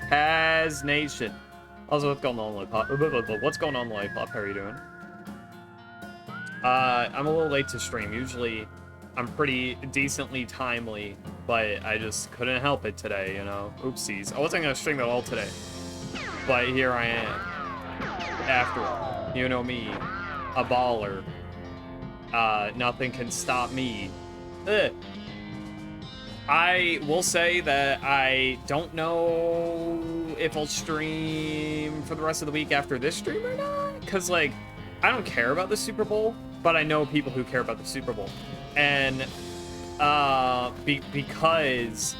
Taz Nation. Also, what's going on, Lollipop? What's going on, Lollipop? How are you doing? I'm a little late to stream. Usually, I'm pretty decently timely, but I just couldn't help it today, you know? Oopsies. I wasn't gonna stream at all today, but here I am. After all, you know me, a baller. Nothing can stop me. Ugh. I will say that I don't know if I'll stream for the rest of the week after this stream or not, because, like, I don't care about the Super Bowl, but I know people who care about the Super Bowl. And because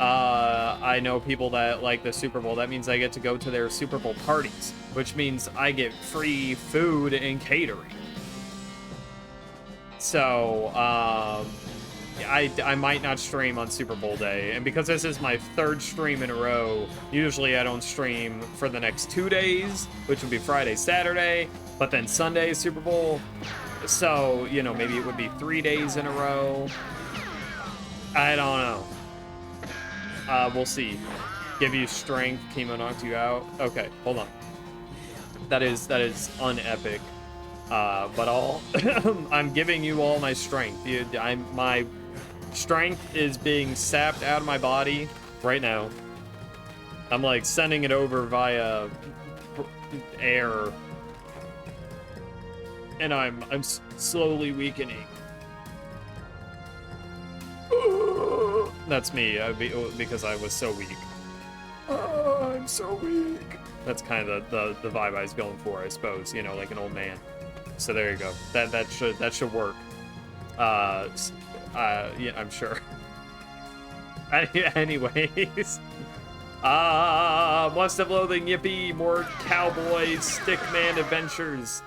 I know people that like the Super Bowl, that means I get to go to their Super Bowl parties, which means I get free food and catering. So, I might not stream on Super Bowl day, and because this is my third stream in a row, usually I don't stream for the next 2 days, which would be Friday, Saturday, but then Sunday is Super Bowl, so, you know, maybe it would be 3 days in a row. I don't know. We'll see. Give you strength, chemo knocked you out. Okay, hold on. That is unepic. But I'm giving you all my strength. My strength is being sapped out of my body right now. I'm like sending it over via air, and I'm slowly weakening. That's me, because I was so weak. I'm so weak. That's kind of the vibe I was going for, I suppose. You know, like an old man. So there you go. That should work. Yeah, I'm sure. Anyways, Must Have Loathing, yippee, more cowboy stickman adventures.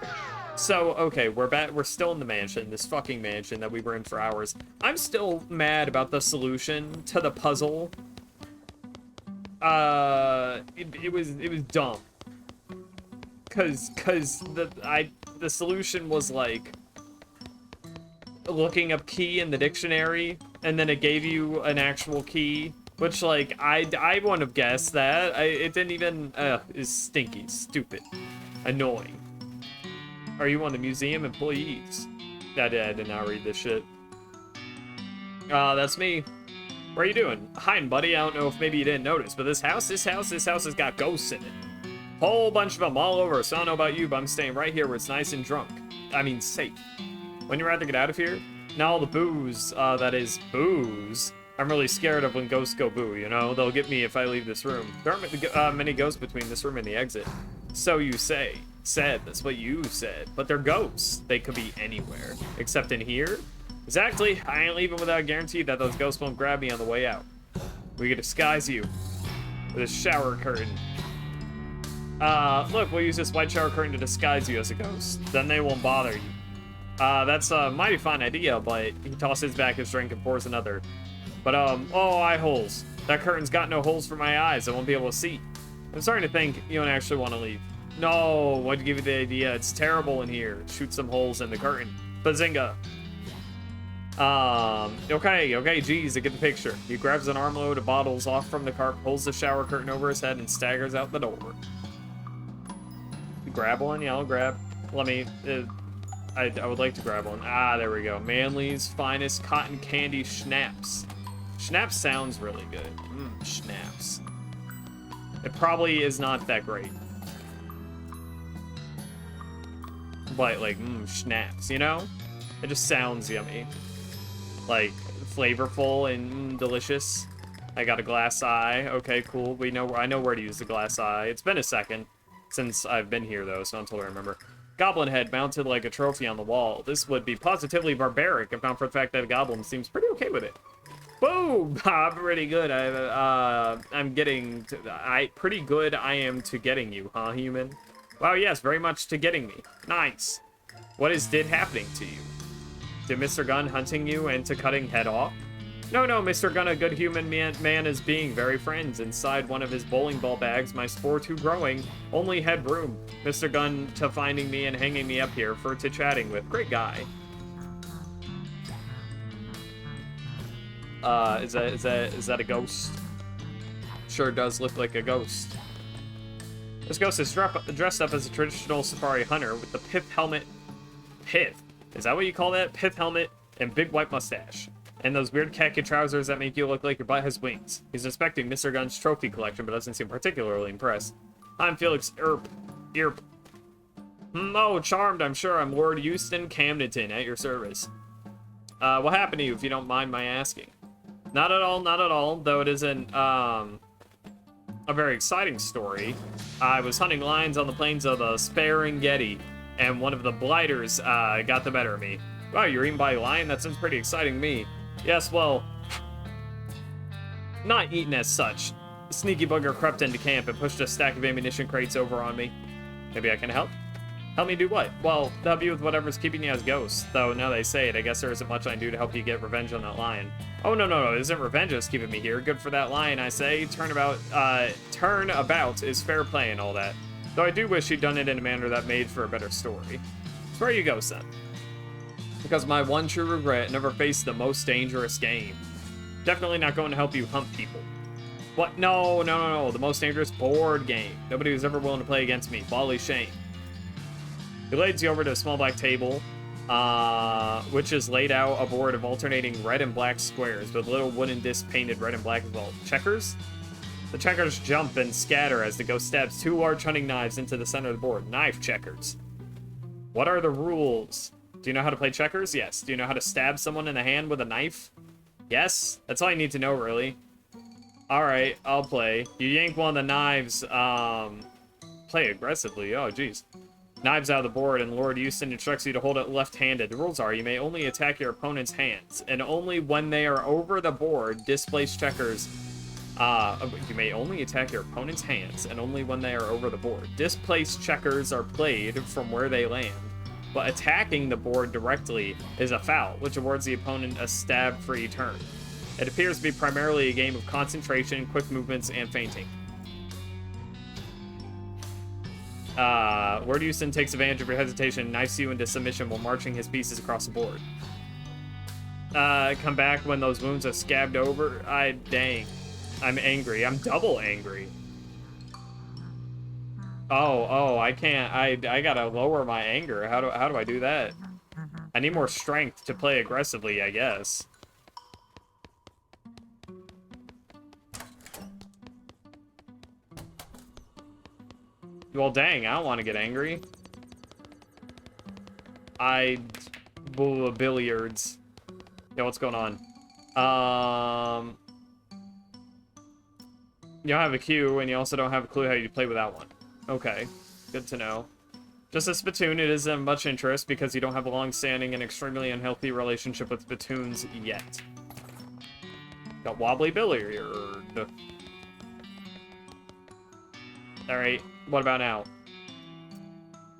So okay, we're back. We're still in the mansion, this fucking mansion that we were in for hours. I'm still mad about the solution to the puzzle. It was dumb. Cause the solution was like looking up key in the dictionary, and then it gave you an actual key, which, like, I wouldn't have guessed that. It didn't even is stinky, stupid, annoying. Are you one of the museum employees? I did not read this shit. That's me. What are you doing? Hiding, buddy. I don't know if maybe you didn't notice, but this house has got ghosts in it. Whole bunch of them all over, so I don't know about you, but I'm staying right here where it's nice and drunk. I mean, safe. Wouldn't you rather get out of here? Now all the booze, that is booze, I'm really scared of when ghosts go boo, you know? They'll get me if I leave this room. There aren't many ghosts between this room and the exit. So you say. Said, that's what you said. But they're ghosts. They could be anywhere. Except in here? Exactly. I ain't leaving without a guarantee that those ghosts won't grab me on the way out. We can disguise you with a shower curtain. Look, we'll use this white shower curtain to disguise you as a ghost. Then they won't bother you. That's a mighty fine idea, but he tosses back his drink and pours another. But, oh, eye holes. That curtain's got no holes for my eyes. I won't be able to see. I'm starting to think you don't actually want to leave. No, what'd give you the idea? It's terrible in here. Shoot some holes in the curtain. Bazinga. Okay, geez, I get the picture. He grabs an armload of bottles off from the cart, pulls the shower curtain over his head, and staggers out the door. Grab one? Yeah, I'll grab. Let me, I would like to grab one. Ah, there we go. Manly's finest cotton candy schnapps. Schnapps sounds really good. Schnapps. It probably is not that great. But, like, schnapps, you know? It just sounds yummy. Like, flavorful and delicious. I got a glass eye. Okay, cool. I know where to use the glass eye. It's been a second since I've been here, though, so until I remember. Goblin head mounted like a trophy on the wall. This would be positively barbaric if not for the fact that a goblin seems pretty okay with it. Boom! I'm pretty good. I'm getting pretty good I am to getting you, huh, human? Wow, yes, very much to getting me. Nice. What is happening to you? Did Mr. Gunn hunting you into cutting head off? No, Mr. Gunn, a good human man is being very friends. Inside one of his bowling ball bags, my spore too growing, only had room. Mr. Gunn to finding me and hanging me up here to chatting with. Great guy. Is that a ghost? Sure does look like a ghost. This ghost is dressed up as a traditional safari hunter with the pith helmet. Pith? Is that what you call that? Pith helmet and big white mustache. And those weird khaki trousers that make you look like your butt has wings. He's inspecting Mr. Gunn's trophy collection, but doesn't seem particularly impressed. I'm Felix Earp. Oh, charmed, I'm sure. I'm Lord Euston Camdenton at your service. What happened to you, if you don't mind my asking? Not at all, though it isn't, a very exciting story. I was hunting lions on the plains of the Sperengeti, and one of the blighters, got the better of me. Wow, you're eaten by a lion? That sounds pretty exciting to me. Yes, well, not eaten as such. The sneaky bugger crept into camp and pushed a stack of ammunition crates over on me. Maybe I can help? Help me do what? Well, help you with whatever's keeping you as ghosts. Though, now they say it, I guess there isn't much I can do to help you get revenge on that lion. Oh, no, it isn't revenge that's keeping me here. Good for that lion, I say. Turnabout is fair play and all that. Though I do wish you'd done it in a manner that made for a better story. So where you go, son? Because my one true regret, never faced the most dangerous game. Definitely not going to help you hunt people. What? No, the most dangerous board game. Nobody was ever willing to play against me. Bally shame. He leads you over to a small black table, which is laid out a board of alternating red and black squares with little wooden discs painted red and black as well. Checkers? The checkers jump and scatter as the ghost stabs 2 large hunting knives into the center of the board. Knife checkers. What are the rules? Do you know how to play checkers? Yes. Do you know how to stab someone in the hand with a knife? Yes. That's all you need to know, really. Alright, I'll play. You yank one of the knives, play aggressively. Oh, jeez. Knives out of the board, and Lord Euston instructs you to hold it left-handed. The rules are you may only attack your opponent's hands, and only when they are over the board, displaced checkers. You may only attack your opponent's hands, and only when they are over the board. Displaced checkers are played from where they land, but attacking the board directly is a foul, which awards the opponent a stab-free turn. It appears to be primarily a game of concentration, quick movements, and feinting. Lord Euston takes advantage of your hesitation and knifes you into submission while marching his pieces across the board. Come back when those wounds are scabbed over. Dang. I'm angry. I'm double angry. Oh, I can't. I gotta lower my anger. How do I do that? I need more strength to play aggressively, I guess. Well, dang, I don't want to get angry. Billiards. Yeah, what's going on? You don't have a cue, and you also don't have a clue how you play without one. Okay, good to know. Just a spittoon, it is of much interest because you don't have a long-standing and extremely unhealthy relationship with spittoons yet. Got wobbly billiard. Alright, what about now?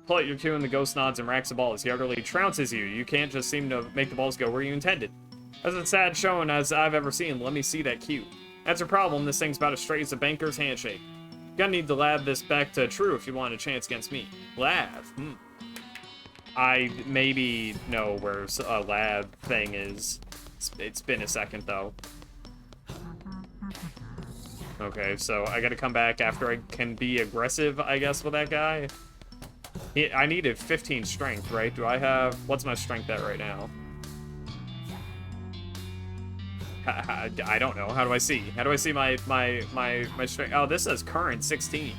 Pull out your cue and the ghost nods and racks the balls. He utterly trounces you. You can't just seem to make the balls go where you intended. That's a sad showing as I've ever seen. Let me see that cue. That's a problem. This thing's about as straight as a banker's handshake. You're gonna need to lab this back to true if you want a chance against me. Lab? I maybe know where a lab thing is. It's been a second, though. Okay, so I gotta come back after I can be aggressive, I guess, with that guy. I needed 15 strength, right? Do I have... What's my strength at right now? I don't know. How do I see? How do I see my strength? Oh, this says current 16.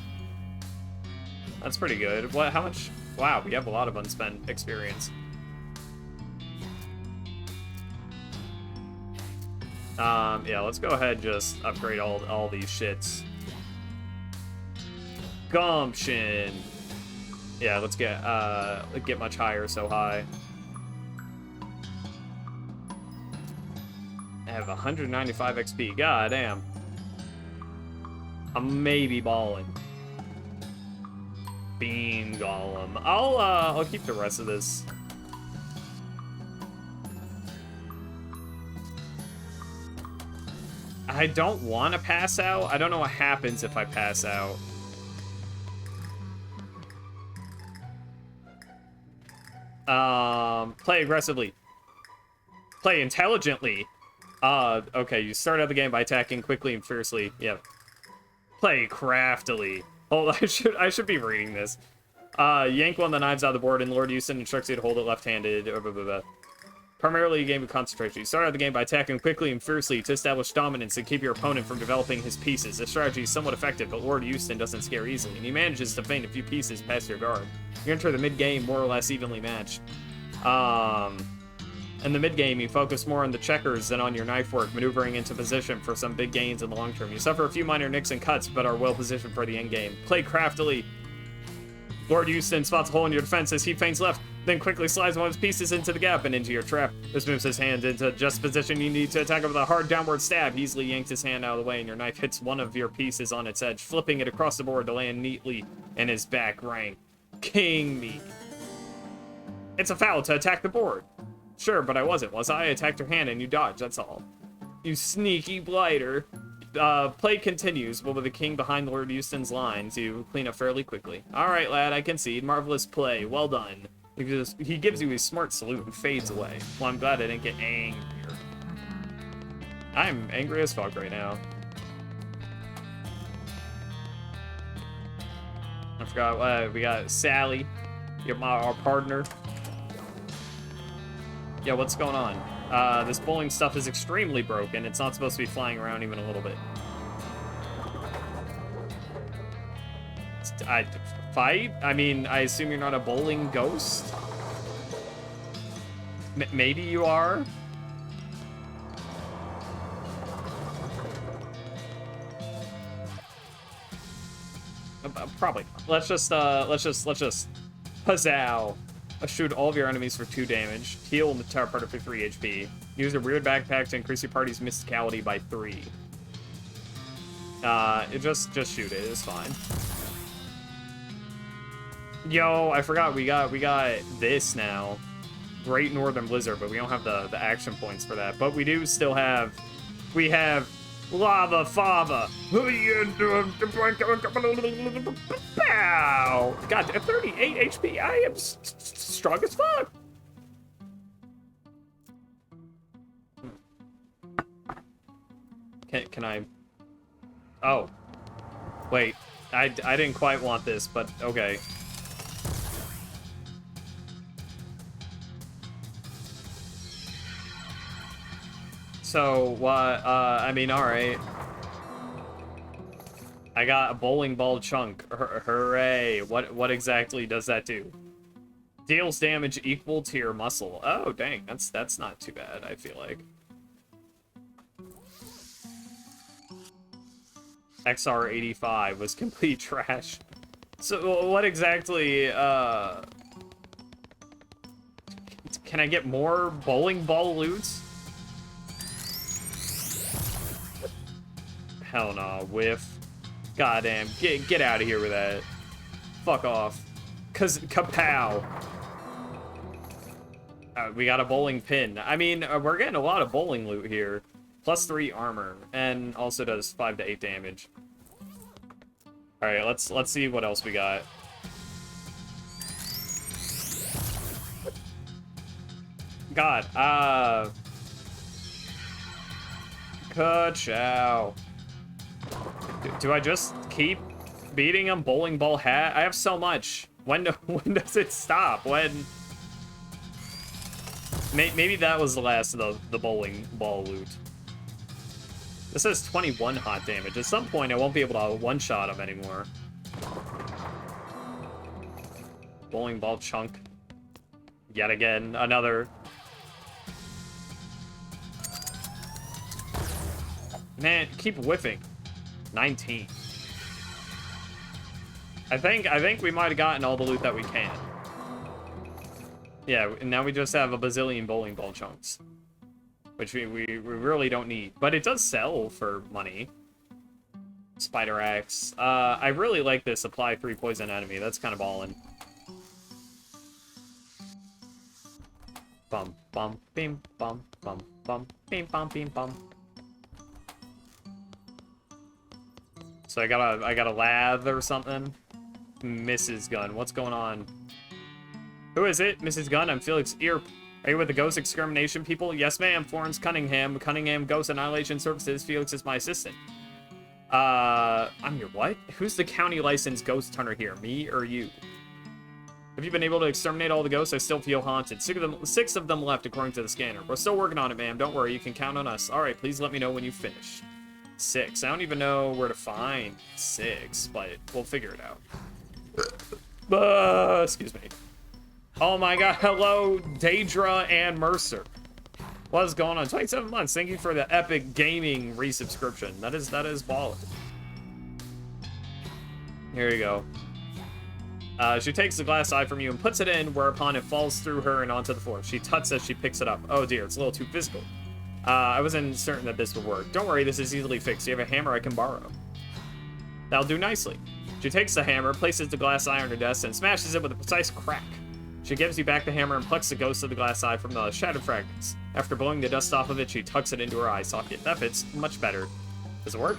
That's pretty good. What? How much? Wow, we have a lot of unspent experience. Yeah, let's go ahead and just upgrade all these shits. Gumption. Yeah, let's get much higher, so high. I have 195 XP. God damn. I'm maybe balling. Bean Golem. I'll keep the rest of this. I don't want to pass out. I don't know what happens if I pass out. Play aggressively. Play intelligently. Okay, you start out the game by attacking quickly and fiercely. Yep. Play craftily. Hold, I should be reading this. Yank one of the knives out of the board, and Lord Houston instructs you to hold it left-handed. Primarily a game of concentration. You start out the game by attacking quickly and fiercely to establish dominance and keep your opponent from developing his pieces. This strategy is somewhat effective, but Lord Houston doesn't scare easily, and he manages to feint a few pieces past your guard. You enter the mid-game more or less evenly matched. In the mid-game, you focus more on the checkers than on your knife work, maneuvering into position for some big gains in the long term. You suffer a few minor nicks and cuts, but are well positioned for the end game. Play craftily. Lord Houston spots a hole in your defense as he feints left, then quickly slides one of his pieces into the gap and into your trap. This moves his hand into just position you need to attack with a hard downward stab. He easily yanks his hand out of the way, and your knife hits one of your pieces on its edge, flipping it across the board to land neatly in his back rank. King me. It's a foul to attack the board. Sure, but I wasn't, was I? I attacked your hand and you dodged, that's all. You sneaky blighter. Play continues, but with the king behind Lord Houston's lines, you clean up fairly quickly. Alright, lad, I concede. Marvelous play. Well done. He gives you his smart salute and fades away. Well, I'm glad I didn't get angry. I'm angry as fuck right now. I forgot, we got Sally, our partner. Yeah, what's going on? This bowling stuff is extremely broken. It's not supposed to be flying around even a little bit. Fight? I mean, I assume you're not a bowling ghost? Maybe you are? Probably not. Let's just pazzow. Shoot all of your enemies for 2 damage. Heal the entire party for 3 HP. Use a weird backpack to increase your party's mysticality by 3. Just shoot it. It's fine. Yo, I forgot we got this now. Great Northern Blizzard, but we don't have the action points for that. But we do still have. We have Lava Fava. Pow! God, 38 HP. I am strong as fuck. Can I? Oh, wait. I didn't quite want this, but okay. So, what, I mean, alright. I got a bowling ball chunk. Hooray. What exactly does that do? Deals damage equal to your muscle. Oh, dang. That's not too bad, I feel like. XR85 was complete trash. So, what exactly, can I get more bowling ball loot? Hell no, whiff. Goddamn, get out of here with that. Fuck off. Cause kapow. We got a bowling pin. I mean, we're getting a lot of bowling loot here. +3 armor, and also does 5 to 8 damage. All right, let's see what else we got. God, ka-chow. Do I just keep beating him? Bowling ball hat? I have so much. When does it stop? When? Maybe that was the last of the bowling ball loot. This says 21 hot damage. At some point, I won't be able to one-shot him anymore. Bowling ball chunk. Yet again, another. Man, keep whiffing. 19. I think we might have gotten all the loot that we can. Yeah, and now we just have a bazillion bowling ball chunks. Which we really don't need. But it does sell for money. Spider Axe. I really like this apply 3 poison enemy. That's kind of ballin'. Bum bum bim bum bum bum bim bum bim bum. So I got a lath or something. Mrs. Gunn, what's going on? Who is it? Mrs. Gunn, I'm Felix Earp. Are you with the Ghost Extermination people? Yes, ma'am. Florence Cunningham. Cunningham Ghost Annihilation Services. Felix is my assistant. I'm your what? Who's the county licensed ghost hunter here? Me or you? Have you been able to exterminate all the ghosts? I still feel haunted. Six of them left, according to the scanner. We're still working on it, ma'am. Don't worry, you can count on us. Alright, please let me know when you finish. 6. I don't even know where to find 6, but we'll figure it out. Excuse me. Oh my god, hello, Daedra and Mercer. What is going on? 27 months. Thank you for the Epic Gaming resubscription. That is baller. Here you go. She takes the glass eye from you and puts it in, whereupon it falls through her and onto the floor. She tuts as she picks it up. Oh dear, it's a little too physical. I wasn't certain that this would work. Don't worry, this is easily fixed. You have a hammer I can borrow. That'll do nicely. She takes the hammer, places the glass eye on her desk, and smashes it with a precise crack. She gives you back the hammer and plucks the ghost of the glass eye from the shattered fragments. After blowing the dust off of it, she tucks it into her eye socket. That fits much better. Does it work?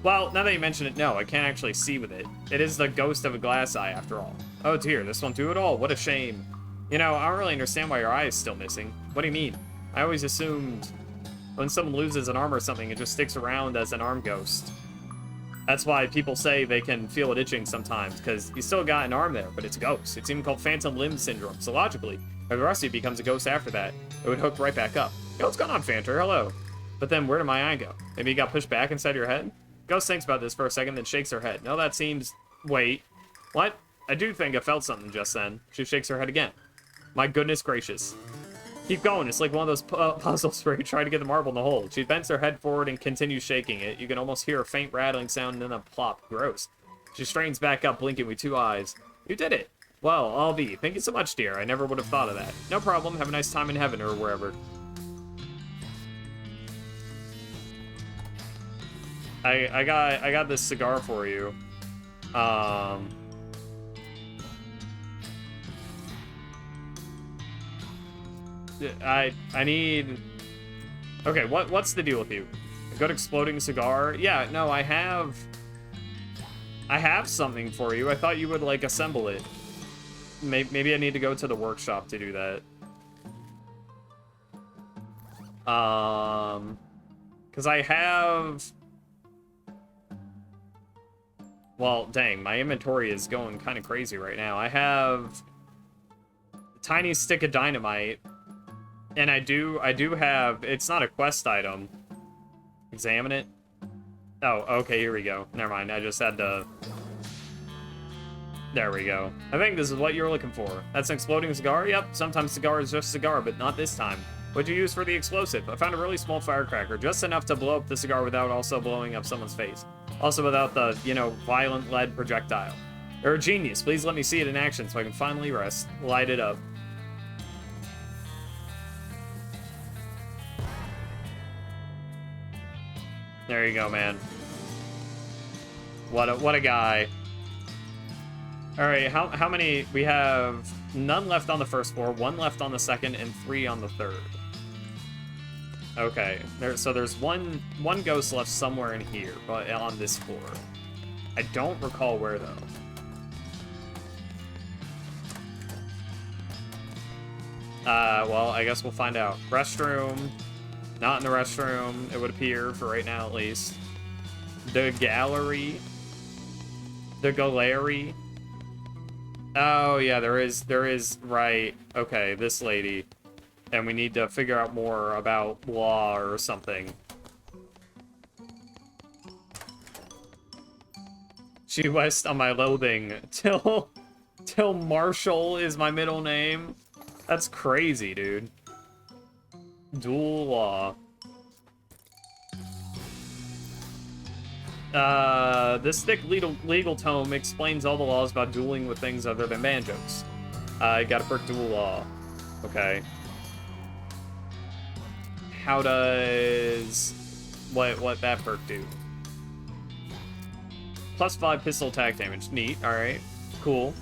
Well, now that you mention it, no, I can't actually see with it. It is the ghost of a glass eye, after all. Oh dear, this won't do at all. What a shame. You know, I don't really understand why your eye is still missing. What do you mean? I always assumed when someone loses an arm or something, it just sticks around as an arm ghost. That's why people say they can feel it itching sometimes, because you still got an arm there, but it's a ghost. It's even called phantom limb syndrome. So logically, if the rest of you becomes a ghost after that, it would hook right back up. Yo, what's going on, Phanter? Hello. But then where did my eye go? Maybe it got pushed back inside your head? Ghost thinks about this for a second, then shakes her head. No, that seems... Wait. What? I do think I felt something just then. She shakes her head again. My goodness gracious. Keep going. It's like one of those puzzles where you try to get the marble in the hole. She bends her head forward and continues shaking it. You can almost hear a faint rattling sound and then a plop. Gross. She straigens back up, blinking with 2 eyes. You did it. Well, I'll be. Thank you so much, dear. I never would have thought of that. No problem. Have a nice time in heaven or wherever. I got this cigar for you. I need... Okay, what's the deal with you? A good exploding cigar? Yeah, no, I have something for you. I thought you would, like, assemble it. Maybe I need to go to the workshop to do that. Because I have... Well, dang, my inventory is going kind of crazy right now. I have a tiny stick of dynamite. And I do have, it's not a quest item. Examine it. Oh, okay, here we go. Never mind, I just had to... There we go. I think this is what you were looking for. That's an exploding cigar? Yep, sometimes cigar is just cigar, but not this time. What'd you use for the explosive? I found a really small firecracker, just enough to blow up the cigar without also blowing up someone's face. Also without the, you know, violent lead projectile. You're a genius. Please let me see it in action so I can finally rest. Light it up. There you go, man. What a guy. Alright, how many? We have none left on the first floor, 1 left on the second, and 3 on the third. Okay, so there's one ghost left somewhere in here, but on this floor. I don't recall where, though. Well, I guess we'll find out. Restroom. Not in the restroom, it would appear, for right now at least. The gallery. The gallery. Oh, yeah, there is, right. Okay, this lady. And we need to figure out more about law or something. G West on my loathing. Till Marshall is my middle name. That's crazy, dude. Dual law. This thick legal tome explains all the laws about dueling with things other than banjos. I got a perk dual law. Okay. How does... What that perk do? +5 pistol attack damage. Neat. Alright. Cool.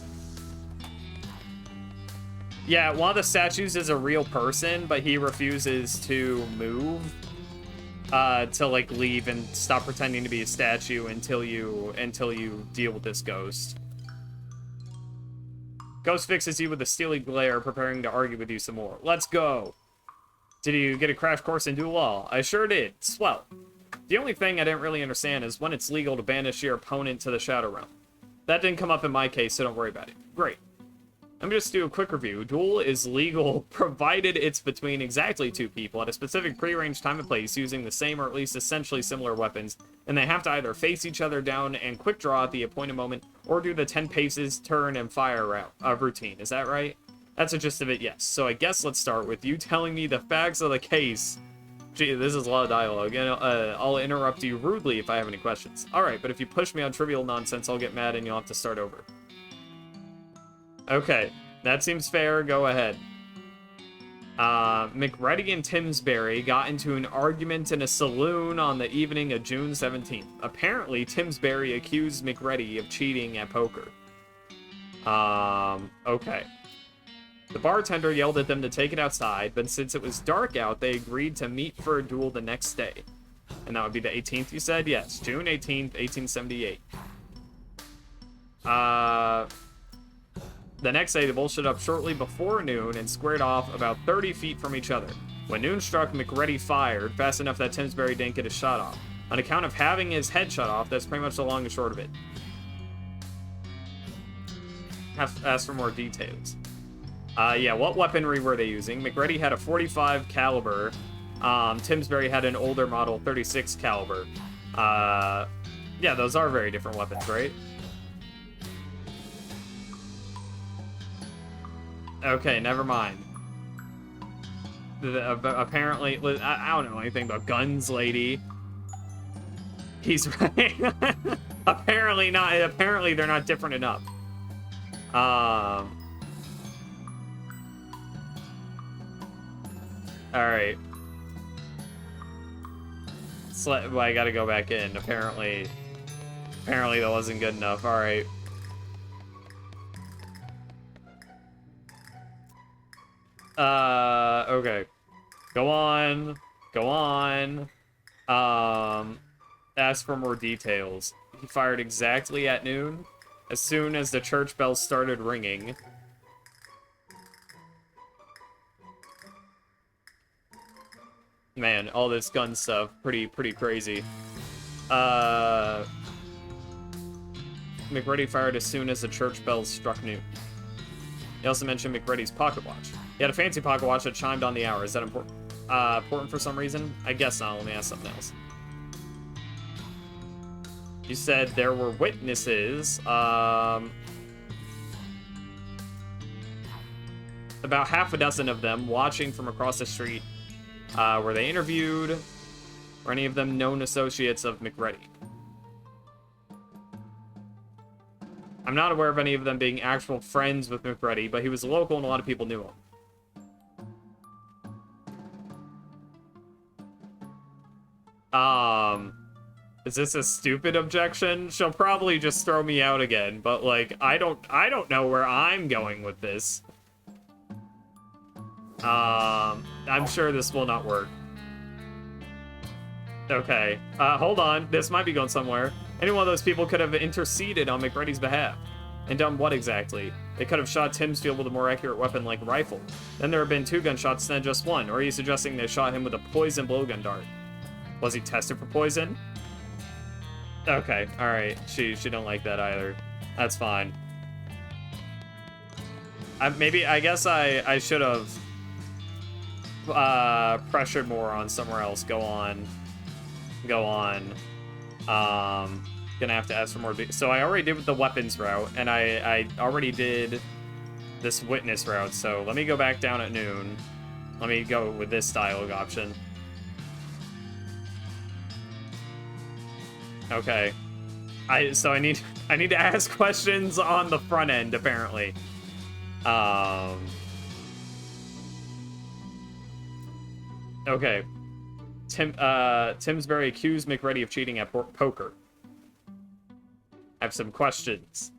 Yeah, one of the statues is a real person, but he refuses to move. To, like, leave and stop pretending to be a statue until you deal with this ghost. Ghost fixes you with a steely glare, preparing to argue with you some more. Let's go! Did you get a crash course in dual law? I sure did. Swell. The only thing I didn't really understand is when it's legal to banish your opponent to the Shadow Realm. That didn't come up in my case, so don't worry about it. Great. Let me just do a quick review. Duel is legal provided it's between exactly 2 people at a specific prearranged time and place using the same or at least essentially similar weapons, and they have to either face each other down and quick draw at the appointed moment, or do the 10 paces, turn, and fire routine. Is that right? That's the gist of it, yes. So I guess let's start with you telling me the facts of the case. Gee, this is a lot of dialogue, and I'll interrupt you rudely if I have any questions. Alright, but if you push me on trivial nonsense, I'll get mad and you'll have to start over. Okay, that seems fair. Go ahead. McReady and Timsbury got into an argument in a saloon on the evening of June 17th. Apparently, Timsbury accused McReady of cheating at poker. Okay. The bartender yelled at them to take it outside, but since it was dark out, they agreed to meet for a duel the next day. And that would be the 18th, you said? Yes, June 18th, 1878. The next day, they both showed up shortly before noon and squared off about 30 feet from each other. When noon struck, McReady fired, fast enough that Timsbury didn't get his shot off. On account of having his head shut off, that's pretty much the long and short of it. Have to ask for more details. Yeah, what weaponry were they using? McReady had a .45 caliber. Timsbury had an older model 36 caliber. Yeah, those are very different weapons, right? Okay, never mind. Apparently, I don't know anything about guns, lady. He's right. Apparently not. Apparently they're not different enough. All right. Well, I gotta go back in. Apparently that wasn't good enough. All right. Okay. Go on. Ask for more details. He fired exactly at noon, as soon as the church bells started ringing. Man, all this gun stuff, pretty crazy. McReady fired as soon as the church bells struck noon. He also mentioned McReady's pocket watch. He had a fancy pocket watch that chimed on the hour. Is that important? Important for some reason? I guess not. Let me ask something else. You said there were witnesses. About half a dozen of them watching from across the street. Were they interviewed? Were any of them known associates of McReady? I'm not aware of any of them being actual friends with McReady, but he was local and a lot of people knew him. Is this a stupid objection? She'll probably just throw me out again, but like, I don't know where I'm going with this. I'm sure this will not work. Okay, hold on. This might be going somewhere. Any one of those people could have interceded on McReady's behalf. And done what exactly? They could have shot Timsfield with a more accurate weapon like rifle. Then there have been 2 gunshots instead of just 1. Or are you suggesting they shot him with a poison blowgun dart? Was he tested for poison? Okay, alright. She don't like that either. That's fine. I guess I should have pressured more on somewhere else. Go on. Gonna have to ask for more. So I already did the weapons route, and I already did this witness route. So let me go back down at noon. Let me go with this dialogue option. Okay. So I need to ask questions on the front end apparently. Okay. Timsbury accused McReady of cheating at poker. I have some questions.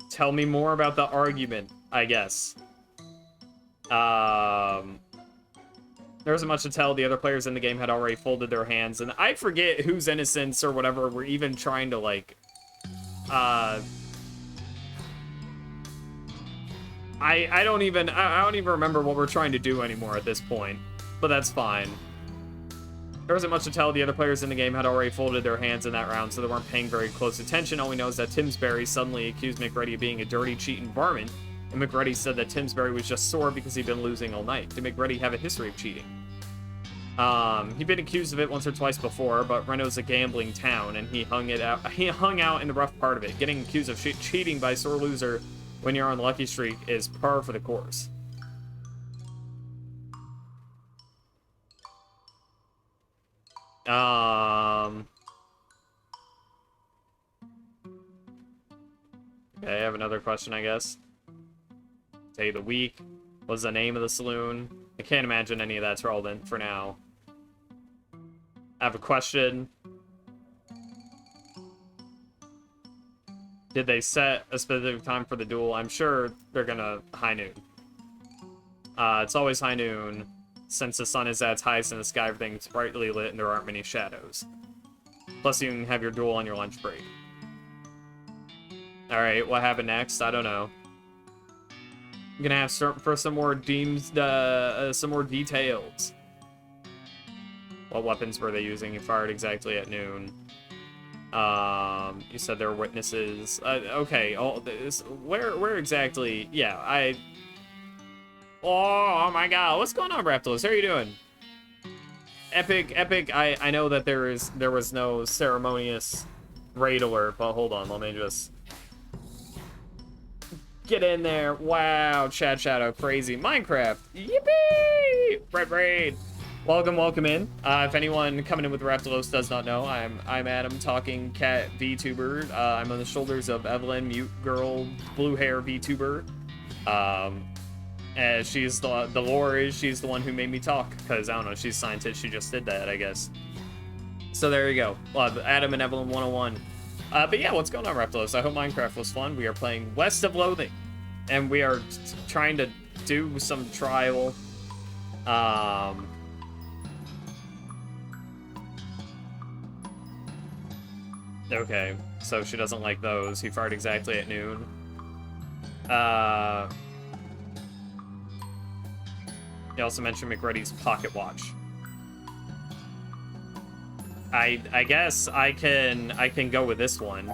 Tell me more about the argument, I guess. There wasn't much to tell. The other players in the game had already folded their hands, and I forget whose innocence or whatever we're even trying to, like, I don't even remember what we're trying to do anymore at this point, but that's fine. There wasn't much to tell. The other players in the game had already folded their hands in that round, so they weren't paying very close attention. All we know is that Timsbury suddenly accused McReady of being a dirty, cheating varmint, and McReady said that Timsbury was just sore because he'd been losing all night. Did McReady have a history of cheating? He'd been accused of it once or twice before, but Reno's a gambling town, and he hung out in the rough part of it. Getting accused of cheating by a sore loser when you're on the lucky streak is par for the course. Okay, I have another question, I guess. Day of the week. What's the name of the saloon? I can't imagine any of that's relevant for now. I have a question. Did they set a specific time for the duel? I'm sure they're gonna high noon. It's always high noon. Since the sun is at its highest in the sky, everything's brightly lit and there aren't many shadows. Plus, you can have your duel on your lunch break. Alright, what happened next? I don't know. I'm gonna have for some more some more details. What weapons were they using? You fired exactly at noon. You said there were witnesses. Okay, all this. Where exactly? Yeah, Oh my god, what's going on, Raptors? How are you doing? Epic. I know that there was no ceremonious raid alert, but hold on, let me just get in there. Wow, Chad Shadow, crazy. Minecraft, yippee! Red raid. Welcome in. If anyone coming in with Raptors does not know, I'm Adam, talking cat VTuber. I'm on the shoulders of Evelyn, mute girl, blue hair VTuber. She's the lore is she's the one who made me talk, because I don't know, she's a scientist, she just did that, I guess. So there you go. Adam and Evelyn 101. But yeah, what's going on, Reptilos? I hope Minecraft was fun. We are playing West of Loathing, and we are trying to do some trial. Okay, so she doesn't like those. He fired exactly at noon. He also mentioned McReady's pocket watch. I guess I can go with this one.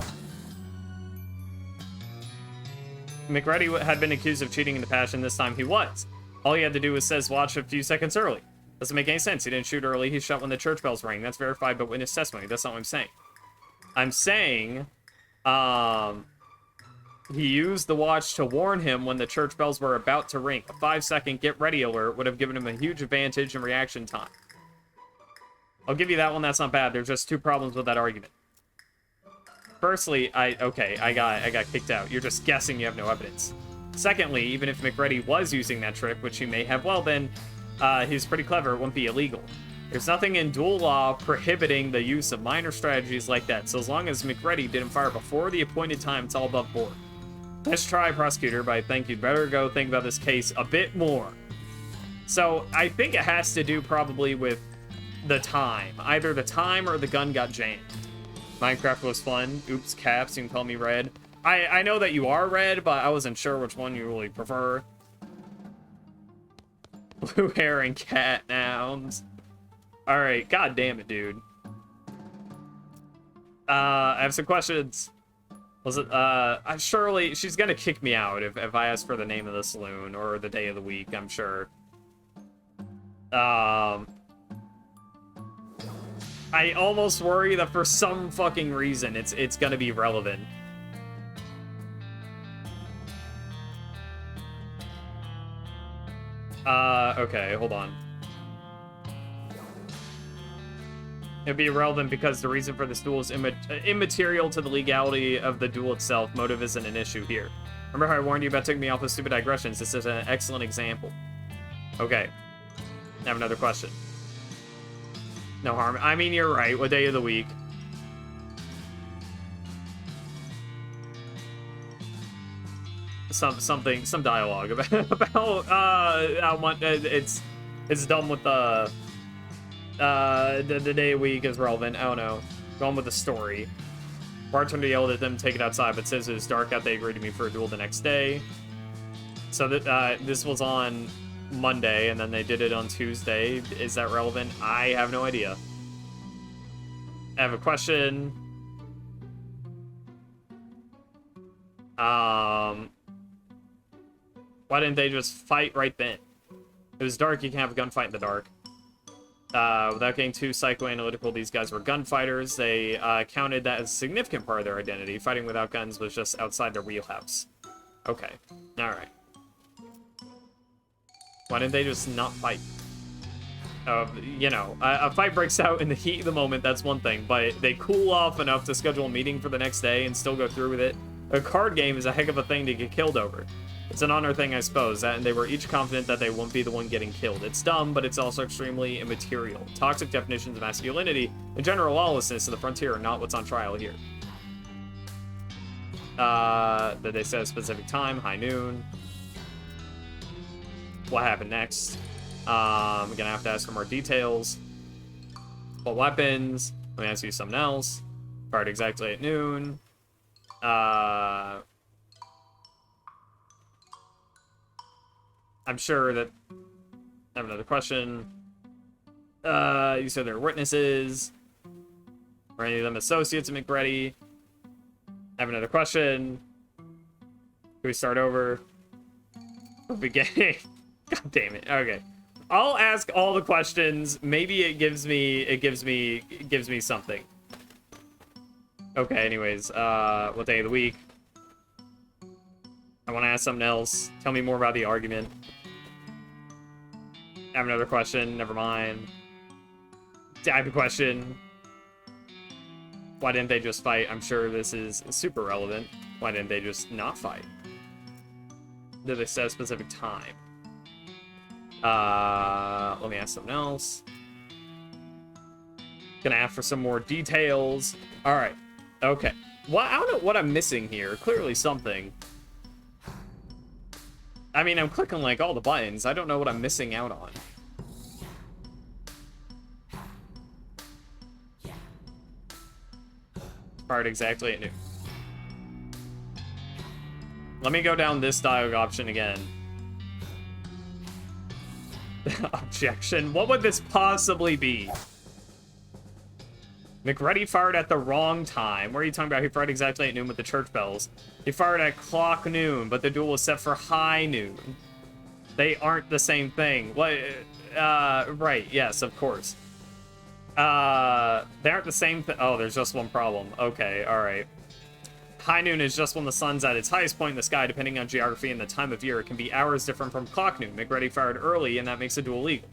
McReady had been accused of cheating in the past, and this time he was. All he had to do was says watch a few seconds early. Doesn't make any sense. He didn't shoot early. He shot when the church bells rang. That's verified by witness testimony. That's not what I'm saying. I'm saying, he used the watch to warn him when the church bells were about to ring. A 5-second get ready alert would have given him a huge advantage in reaction time. I'll give you that one. That's not bad. There's just two problems with that argument. Firstly, I got kicked out. You're just guessing, you have no evidence. Secondly, even if McReady was using that trick, which he may have, well then, he's pretty clever, it wouldn't be illegal. There's nothing in duel law prohibiting the use of minor strategies like that, so as long as McReady didn't fire before the appointed time, it's all above board. Let's try, prosecutor, but I think you'd better go think about this case a bit more. So, I think it has to do probably with the time. Either the time or the gun got jammed. Minecraft was fun. Oops, caps, you can call me Red. I know that you are Red, but I wasn't sure which one you really prefer. Blue hair and cat nouns. Alright, god damn it, dude. I have some questions. Was it, surely, she's gonna kick me out if I ask for the name of the saloon or the day of the week, I'm sure. I almost worry that for some fucking reason it's gonna be relevant. Okay, hold on. It'd be irrelevant because the reason for this duel is immaterial to the legality of the duel itself. Motive isn't an issue here. Remember how I warned you about taking me off with stupid digressions? This is an excellent example. Okay. I have another question. No harm. I mean, you're right. What day of the week? Some dialogue about how much it's done with the day of week is relevant. I don't know. Going with the story. Bartender yelled at them, take it outside, but since it was dark out, they agreed to meet for a duel the next day. So that this was on Monday, and then they did it on Tuesday. Is that relevant? I have no idea. I have a question. Why didn't they just fight right then? It was dark, you can have a gunfight in the dark. Without getting too psychoanalytical, these guys were gunfighters. They counted that as a significant part of their identity. Fighting without guns was just outside their wheelhouse. Okay. Alright. Why didn't they just not fight? You know, a fight breaks out in the heat of the moment, that's one thing, but they cool off enough to schedule a meeting for the next day and still go through with it. A card game is a heck of a thing to get killed over. It's an honor thing, I suppose, and they were each confident that they won't be the one getting killed. It's dumb, but it's also extremely immaterial. Toxic definitions of masculinity and general lawlessness of the frontier are not what's on trial here. Did they set a specific time? High noon. What happened next? I'm gonna have to ask for more details. What weapons? Let me ask you something else. Fired exactly at noon. I'm sure that I have another question. You said there are witnesses. Were any of them associates of McReady? I have another question. Can we start over? Beginning. God damn it. Okay. I'll ask all the questions. Maybe it gives me something. Okay, anyways, what day of the week? I want to ask something else. Tell me more about the argument. I have another question. Never mind. I have a question. Why didn't they just fight? I'm sure this is super relevant. Why didn't they just not fight? Did they set a specific time? Let me ask something else. Gonna ask for some more details. All right. Okay. Well, I don't know what I'm missing here. Clearly something. I mean, I'm clicking like all the buttons. I don't know what I'm missing out on. Fired exactly at noon. Let me go down this dialogue option again. Objection. What would this possibly be? McReady fired at the wrong time. What are you talking about? He fired exactly at noon with the church bells. He fired at clock noon, but the duel was set for high noon. They aren't the same thing. What? Right. Yes, of course. They aren't the same thing. Oh, there's just one problem. Okay, all right. High noon is just when the sun's at its highest point in the sky, depending on geography and the time of year. It can be hours different from clock noon. McReady fired early, and that makes the duel legal.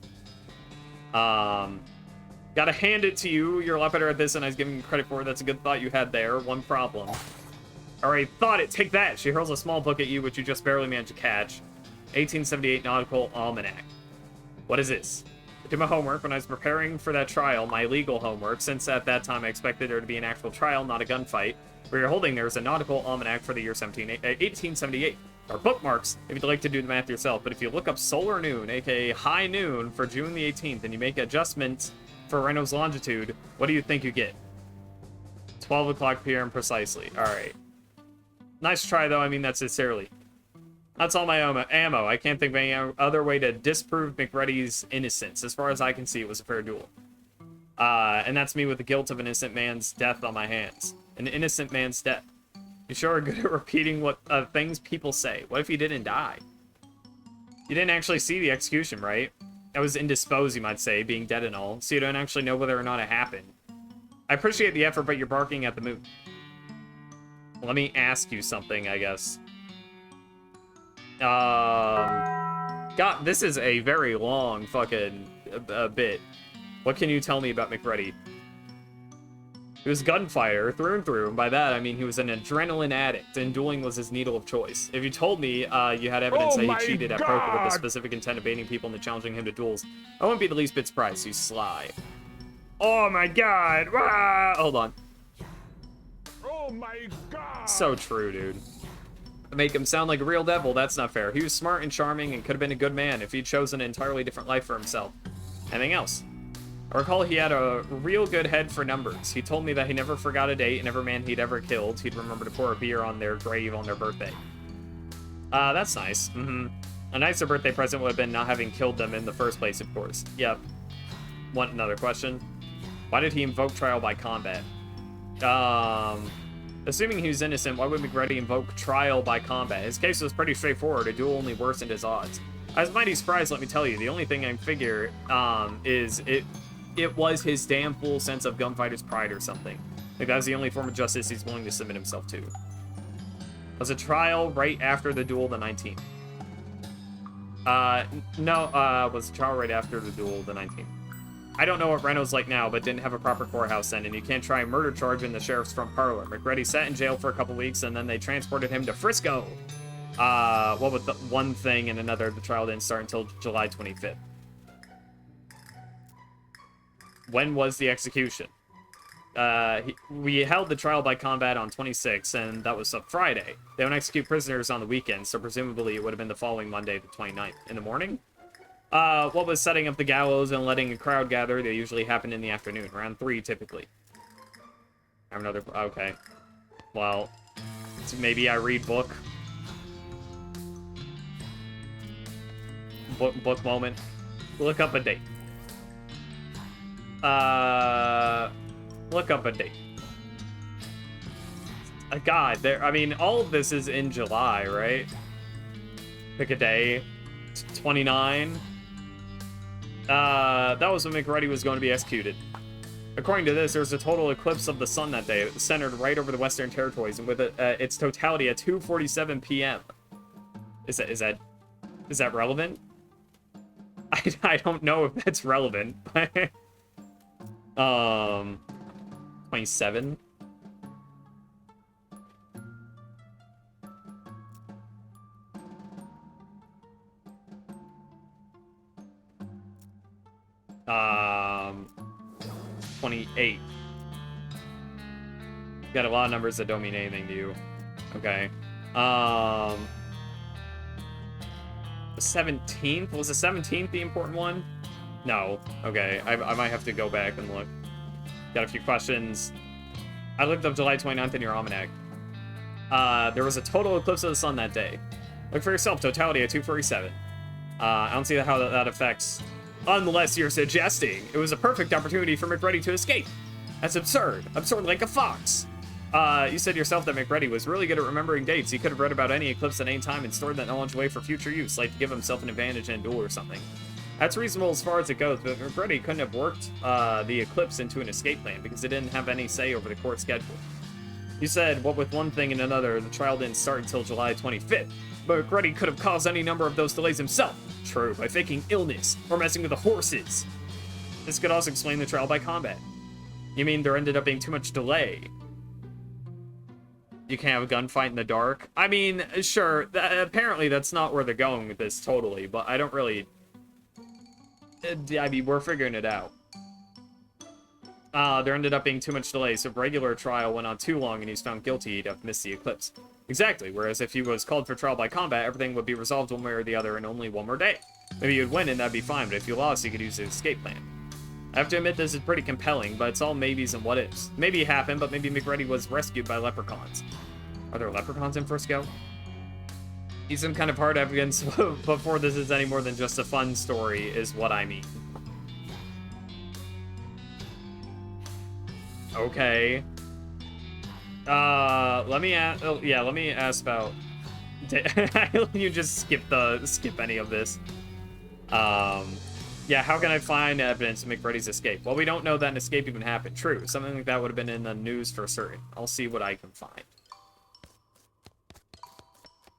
Gotta hand it to you. You're a lot better at this than I was giving you credit for. That's a good thought you had there. One problem. Alright, thought it. Take that. She hurls a small book at you, which you just barely managed to catch. 1878 Nautical Almanac. What is this? I did my homework when I was preparing for that trial, my legal homework, since at that time I expected there to be an actual trial, not a gunfight. Where you're holding there is a nautical almanac for the year 1878. Or bookmarks, if you'd like to do the math yourself. But if you look up solar noon, aka high noon, for June the 18th, and you make adjustments for Reno's longitude, what do you think you get? 12 o'clock p.m. precisely. Alright. Nice try, though. I mean that sincerely. That's all my ammo. I can't think of any other way to disprove McReady's innocence. As far as I can see, it was a fair duel. And that's me with the guilt of an innocent man's death on my hands. An innocent man's death. You sure are good at repeating what things people say. What if he didn't die? You didn't actually see the execution, right? I was indisposed, you might say, being dead and all, so you don't actually know whether or not it happened. I appreciate the effort, but you're barking at the moon. Let me ask you something, I guess. God, this is a very long fucking bit. What can you tell me about McReady? He was a gunfighter through and through, and by that I mean he was an adrenaline addict, and dueling was his needle of choice. If you told me you had evidence that he cheated at poker with the specific intent of baiting people into challenging him to duels, I wouldn't be the least bit surprised. He's sly. Oh my god! Ah! Hold on. Oh my god! So true, dude. Make him sound like a real devil, that's not fair. He was smart and charming and could have been a good man if he'd chosen an entirely different life for himself. Anything else? I recall he had a real good head for numbers. He told me that he never forgot a date, and every man he'd ever killed, he'd remember to pour a beer on their grave on their birthday. That's nice. A nicer birthday present would have been not having killed them in the first place, of course. Yep. Want another question? Why did he invoke trial by combat? Assuming he was innocent, why would McReady invoke trial by combat? His case was pretty straightforward. A duel only worsened his odds. I was mighty surprised, let me tell you. The only thing I figure is it was his damn full sense of gunfighter's pride or something. Like, that's the only form of justice he's willing to submit himself to. Was a trial right after the duel the 19th? No, was a trial right after the duel the 19th. I don't know what Reno's like now, but didn't have a proper courthouse then, and you can't try a murder charge in the sheriff's front parlor. McReady sat in jail for a couple weeks, and then they transported him to Frisco. What with the one thing and another, the trial didn't start until July 25th. When was the execution? We held the trial by combat on 26, and that was a Friday. They don't execute prisoners on the weekend, so presumably it would have been the following Monday, the 29th. In the morning? What was setting up the gallows and letting a crowd gather? They usually happen in the afternoon, around 3 typically. I have another... Okay. Well, so maybe I read book. Book moment. Look up a date. Look up a date. God, I mean, all of this is in July, right? Pick a day. 29. That was when McReady was going to be executed. According to this, there was a total eclipse of the sun that day. It was centered right over the Western Territories, and with its totality at 2:47 p.m. Is that relevant? I don't know if that's relevant. 27. Um, 28. Got a lot of numbers that don't mean anything to you. Okay. The 17th? Was the 17th the important one? No. Okay. I might have to go back and look. Got a few questions. I looked up July 29th in your almanac. There was a total eclipse of the sun that day. Look for yourself. Totality at 2:47. I don't see how that affects... Unless you're suggesting it was a perfect opportunity for McReady to escape. That's absurd. Absurd like a fox. You said yourself that McReady was really good at remembering dates. He could have read about any eclipse at any time and stored that knowledge away for future use, like to give himself an advantage in a duel or something. That's reasonable as far as it goes, but McReady couldn't have worked the eclipse into an escape plan because it didn't have any say over the court schedule. You said, what with one thing and another, the trial didn't start until July 25th. But McReady could have caused any number of those delays himself. True, by faking illness or messing with the horses. This could also explain the trial by combat. You mean there ended up being too much delay? You can't have a gunfight in the dark? I mean, sure, apparently that's not where they're going with this totally, but I don't really... I mean, we're figuring it out. There ended up being too much delay, so regular trial went on too long and he's found guilty, he'd have missed the eclipse. Exactly, whereas if he was called for trial by combat, everything would be resolved one way or the other in only one more day. Maybe you'd win and that'd be fine, but if you lost, you could use the escape plan. I have to admit this is pretty compelling, but it's all maybes and what ifs. Maybe it happened, but maybe McReady was rescued by leprechauns. Are there leprechauns in Frisco? He's some kind of hard evidence before this is any more than just a fun story, is what I mean. Okay. Let me ask. Oh, yeah, let me ask about. You just skip any of this. Yeah, how can I find evidence of McReady's escape? Well, we don't know that an escape even happened. True, something like that would have been in the news for certain. I'll see what I can find.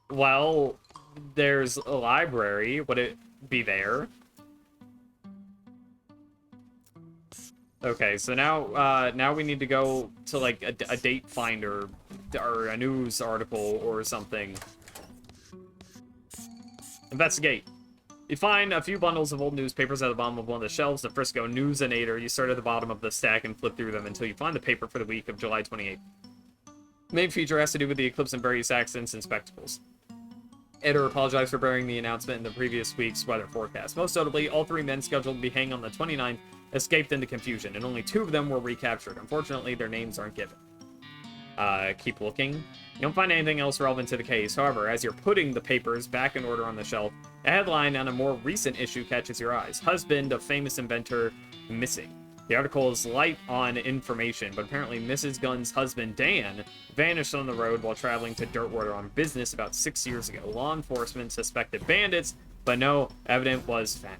Well, there's a library. Would it be there? Okay, so now we need to go to like a date finder or a news article or something. Investigate. You find a few bundles of old newspapers at the bottom of one of the shelves. The Frisco Newsinator. You start at the bottom of the stack and flip through them until you find the paper for the week of July 28th. The main feature has to do with the eclipse and various accidents and spectacles. Editor apologized for burying the announcement in the previous week's weather forecast. Most notably, all 3 men scheduled to be hanged on the 29th escaped into confusion, and only 2 of them were recaptured. Unfortunately, their names aren't given. Keep looking. You don't find anything else relevant to the case. However, as you're putting the papers back in order on the shelf, a headline on a more recent issue catches your eyes. Husband of famous inventor missing. The article is light on information, but apparently Mrs. Gunn's husband, Dan, vanished on the road while traveling to Dirtwater on business about 6 years ago. Law enforcement suspected bandits, but no evidence was found.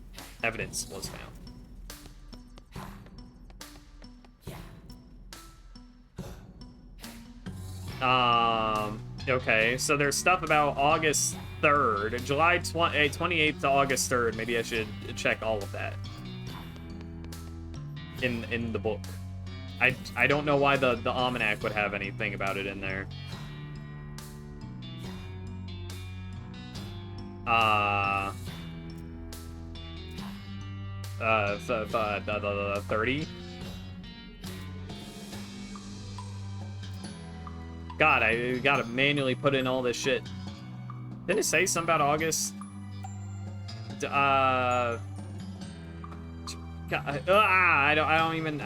Okay, so there's stuff about August 3rd, July 28th to August 3rd. Maybe I should check all of that in the book. I don't know why the almanac would have anything about it in there. The 30. God, I gotta manually put in all this shit. Didn't it say something about August? God, I don't even,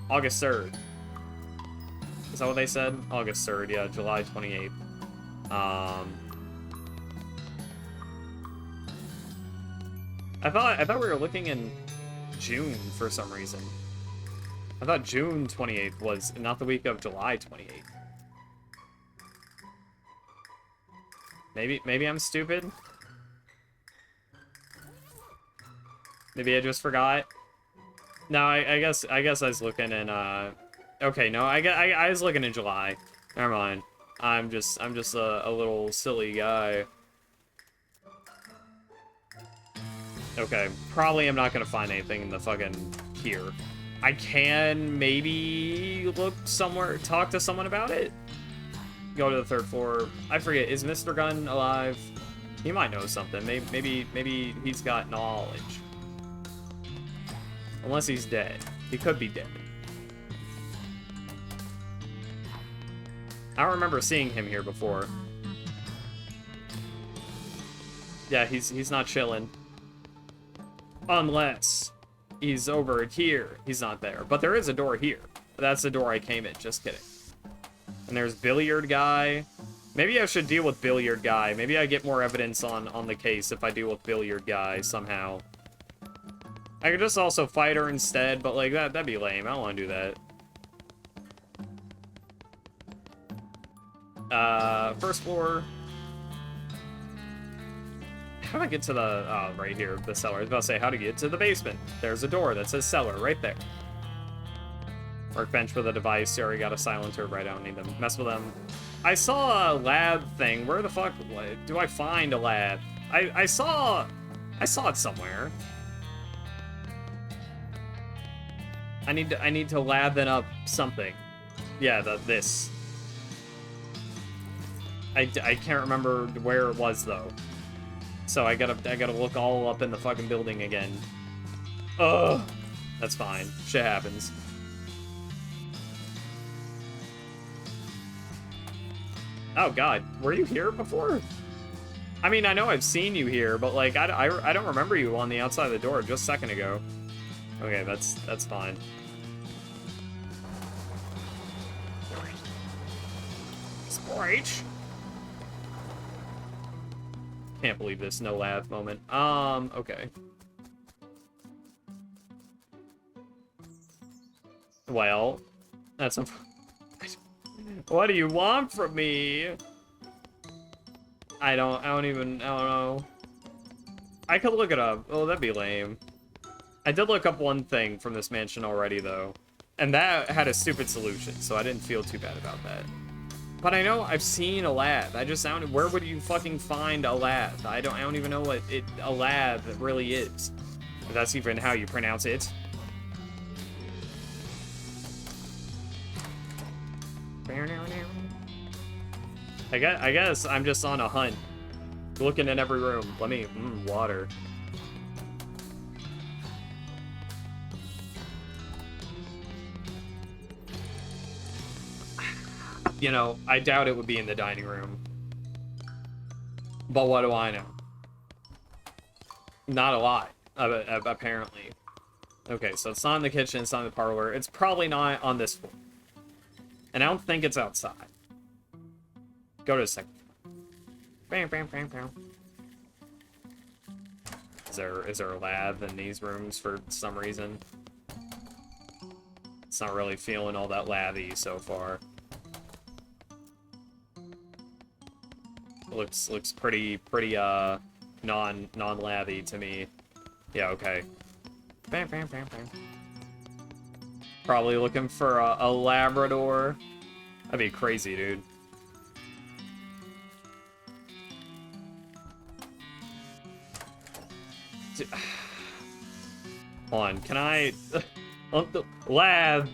August 3rd. Is that what they said? August 3rd, yeah, July 28th. I thought we were looking in June for some reason. I thought June 28th was not the week of July 28th. Maybe I'm stupid. Maybe I just forgot. No, I guess I was looking in okay, no, I was looking in July. Never mind. I'm just a little silly guy. Okay, probably I'm not gonna find anything in the fucking here. I can maybe look somewhere, talk to someone about it. Go to the 3rd floor. I forget, is Mr. Gunn alive? He might know something. Maybe he's got knowledge. Unless he's dead. He could be dead. I don't remember seeing him here before. Yeah, he's not chilling. Unless he's over here. He's not there. But there is a door here. That's the door I came in. Just kidding. And there's Billiard Guy. Maybe I should deal with Billiard Guy. Maybe I get more evidence on the case if I deal with Billiard Guy somehow. I could just also fight her instead, but like that'd be lame. I don't want to do that. First floor. How do I get to the, right here, the cellar? I was about to say, how to get to the basement. There's a door that says cellar right there. Workbench with a device. You already got a silencer, right? I don't need them. Mess with them. I saw a lab thing. Where the fuck do I find a lab? I saw it somewhere. I need to lab it up something. Yeah, this. I can't remember where it was though. So I gotta look all up in the fucking building again. Ugh. That's fine. Shit happens. Oh god, were you here before? I mean, I know I've seen you here, but like I don't remember you on the outside of the door just a second ago. Okay, that's fine. Sprite. Can't believe this no laugh moment. Okay. Well, that's a... What do you want from me? I don't know. I could look it up. Oh, that'd be lame. I did look up one thing from this mansion already, though. And that had a stupid solution, so I didn't feel too bad about that. But I know I've seen a lab. Where would you fucking find a lab? I don't even know what a lab really is. If that's even how you pronounce it. I guess I'm just on a hunt. Looking in every room. Let me, water. You know, I doubt it would be in the dining room. But what do I know? Not a lot, apparently. Okay, so it's not in the kitchen, it's not in the parlor. It's probably not on this floor. And I don't think it's outside. Go to the second floor. Bam, bam, bam, bam. Is there a lab in these rooms for some reason? It's not really feeling all that lathy so far. Looks pretty non-lathy to me. Yeah, okay. Bam, bam, bam, bam. Probably looking for a Labrador. That'd be crazy, dude. Hold on, can I... Lab!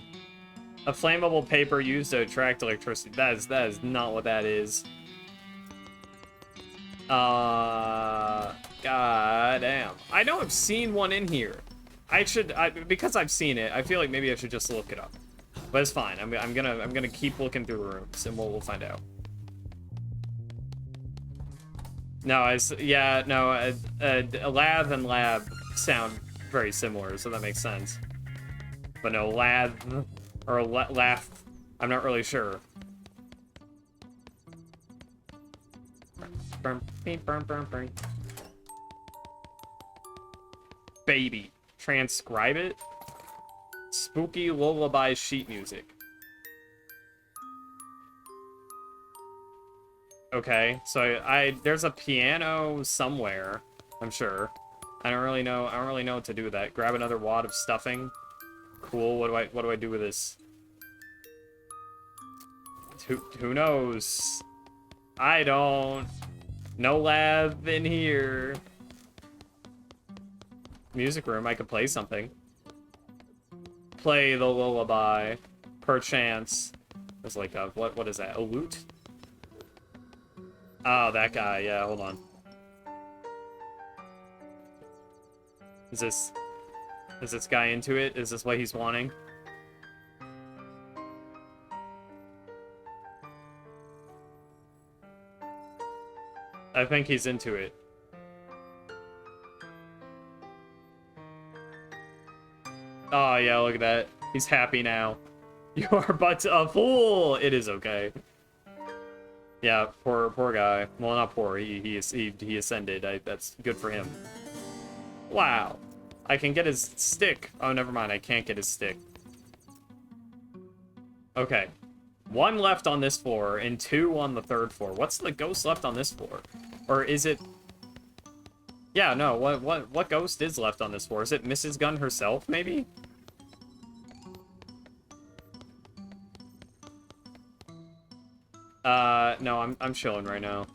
A flammable paper used to attract electricity. That is not what that is. God damn. I know I've seen one in here. Because I've seen it, I feel like maybe I should just look it up. But it's fine. I'm gonna keep looking through rooms, and we'll find out. No, Lath and Lab sound very similar, so that makes sense. But no, Lath or Laugh, I'm not really sure. Baby. Transcribe it? Spooky lullaby sheet music. Okay, so there's a piano somewhere, I'm sure. I don't really know what to do with that. Grab another wad of stuffing. Cool. What do I do with this? Who knows? I don't. No lab in here. Music room, I could play something. Play the lullaby. Perchance. There's like a, what is that? A lute? Oh, that guy, yeah, hold on. Is this guy into it? Is this what he's wanting? I think he's into it. Oh, yeah, look at that. He's happy now. You are but a fool! It is okay. Yeah, poor guy. Well, not poor. He ascended. That's good for him. Wow. I can get his stick. Oh, never mind. I can't get his stick. Okay. 1 left on this floor and 2 on the 3rd floor. What's the ghost left on this floor? Or is it... Yeah, no. What ghost is left on this floor? Is it Mrs. Gunn herself, maybe? No, I'm chilling right now.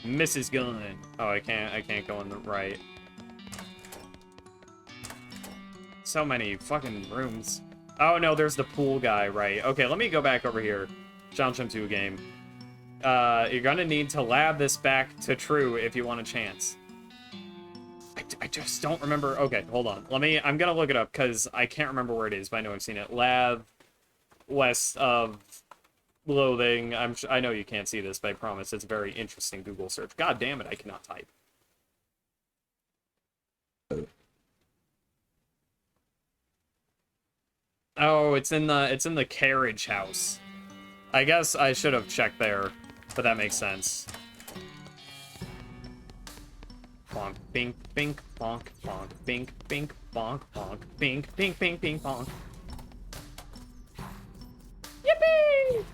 Mrs. Gunn. Oh, I can't go in the right. So many fucking rooms. Oh, no, there's the pool guy, right. Okay, let me go back over here. John Chum 2 game. You're gonna need to lab this back to true if you want a chance. I just don't remember. Okay, hold on. I'm gonna look it up, because I can't remember where it is, but I know I've seen it. Lab west of Loathing. I know you can't see this, but I promise it's a very interesting Google search. God damn it, I cannot type. Oh, it's in the carriage house. I guess I should have checked there, but that makes sense. Bonk, bink, bink, bonk, bonk, bink, bink, bonk, bonk, bink, bink, bink, bink, bonk. Yippee!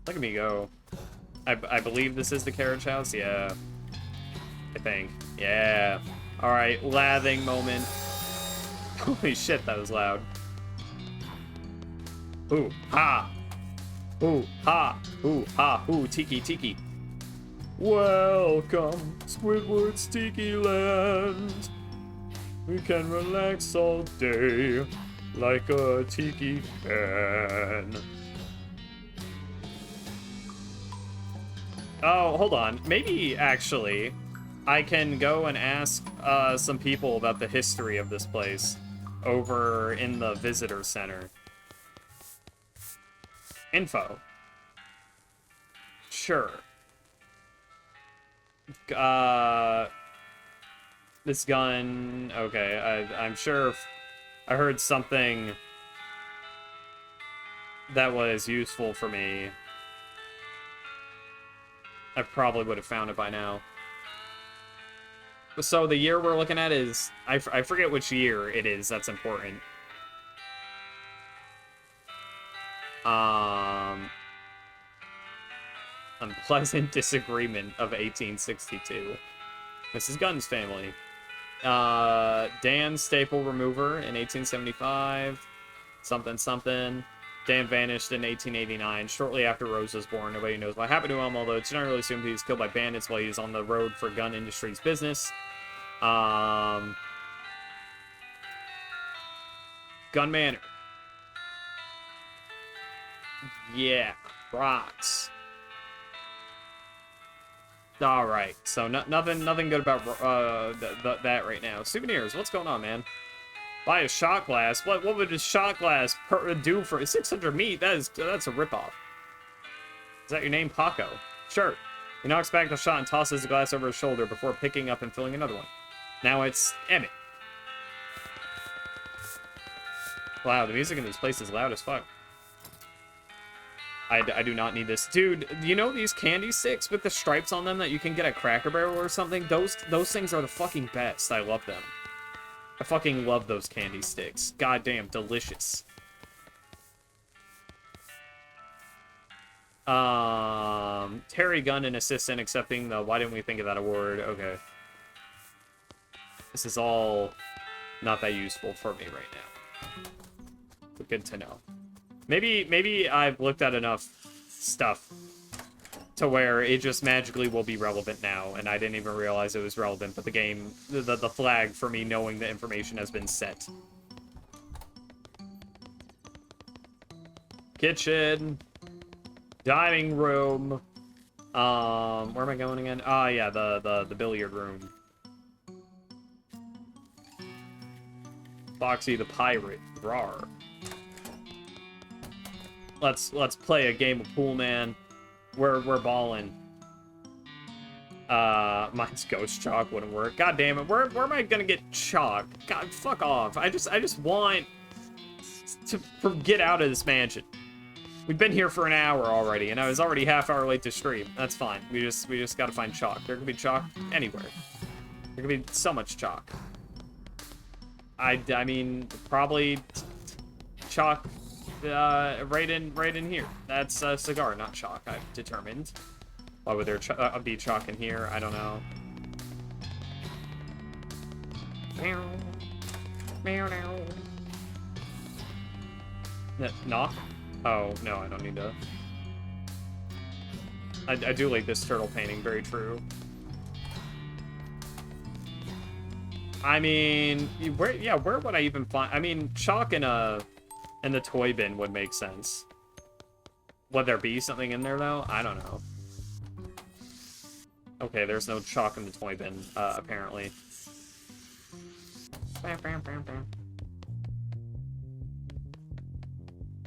Look at me go. I believe this is the carriage house. Yeah. I think. Yeah. Alright, lathing moment. Holy shit, that was loud. Ooh, ha! Ooh, ha! Ooh, ha! Ooh, tiki, tiki. Welcome, Squidward's Tiki Land. We can relax all day like a tiki fan. Oh, hold on. Maybe, actually, I can go and ask some people about the history of this place over in the visitor center. Info. Sure. This gun... Okay, I'm sure I heard something that was useful for me. I probably would have found it by now. So the year we're looking at is... I forget which year it is that's important. Unpleasant disagreement of 1862. Mrs. Gunn's family. Dan staple remover in 1875. Something, something. Dan vanished in 1889, shortly after Rose was born. Nobody knows what happened to him, although it's generally assumed he was killed by bandits while he was on the road for gun industry's business. Gun Manor. Yeah, rocks. All right, so nothing good about that right now. Souvenirs, what's going on, man? Buy a shot glass. What would a shot glass do for 600 meat? That's a ripoff. Is that your name, Paco? Sure. He knocks back the shot and tosses the glass over his shoulder before picking up and filling another one. Now it's Emmett. Wow, the music in this place is loud as fuck. I do not need this. Dude, you know these candy sticks with the stripes on them that you can get at Cracker Barrel or something? Those things are the fucking best. I love them. I fucking love those candy sticks. Goddamn, delicious. Terry Gunn, an assistant, accepting the why didn't we think of that award? Okay. This is all not that useful for me right now. But good to know. Maybe I've looked at enough stuff to where it just magically will be relevant now, and I didn't even realize it was relevant, but the game, the flag for me knowing the information has been set. Kitchen. Dining room. Where am I going again? Oh, yeah, the billiard room. Foxy the pirate. Rawr. Let's play a game of pool, man. We're balling. Mine's ghost chalk wouldn't work. God damn it. Where am I gonna get chalk? God, fuck off. I just want to get out of this mansion. We've been here for an hour already, and I was already half hour late to stream. That's fine. We just gotta find chalk. There could be chalk anywhere. There could be so much chalk. I mean, probably chalk. Right in here. That's a cigar, not chalk, I've determined. Why would there be chalk in here? I don't know. Knock? Oh, no, I don't need to. I do like this turtle painting, very true. I mean, where would I even find... I mean, chalk in the toy bin would make sense. Would there be something in there, though? I don't know. Okay, there's no chalk in the toy bin, apparently.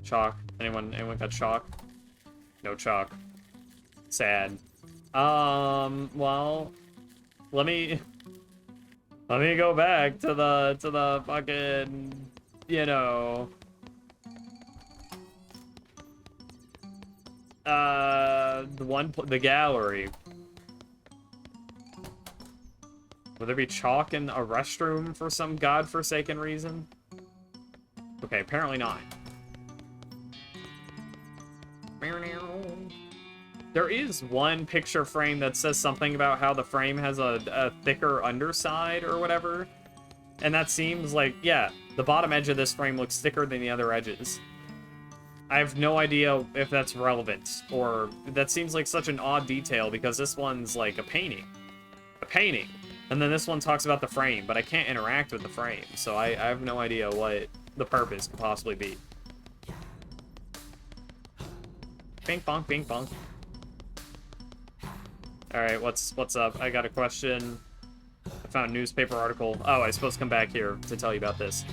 Chalk. Anyone got chalk? No chalk. Sad. Well, let me go back to the fucking, you know, the gallery. Would there be chalk in a restroom for some godforsaken reason? Okay, apparently not. There is one picture frame that says something about how the frame has a thicker underside or whatever. And that seems like, yeah, the bottom edge of this frame looks thicker than the other edges. I have no idea if that's relevant, or that seems like such an odd detail because this one's like a painting. And then this one talks about the frame, but I can't interact with the frame, so I have no idea what the purpose could possibly be. Bing bonk, bing bonk. Alright, what's up? I got a question. I found a newspaper article. Oh, I'm supposed to come back here to tell you about this.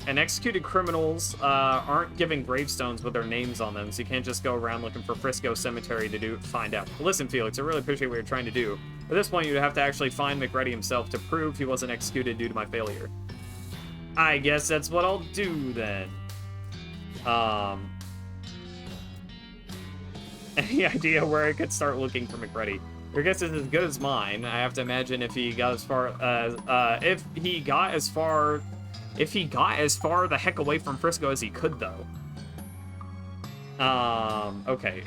And executed criminals aren't given gravestones with their names on them, so you can't just go around looking for Frisco Cemetery to find out. But listen, Felix, I really appreciate what you're trying to do. At this point, you'd have to actually find McReady himself to prove he wasn't executed due to my failure. I guess that's what I'll do, then. Any idea where I could start looking for McReady? Your guess is as good as mine. I have to imagine if he got as far If he got as far the heck away from Frisco as he could, though. Okay,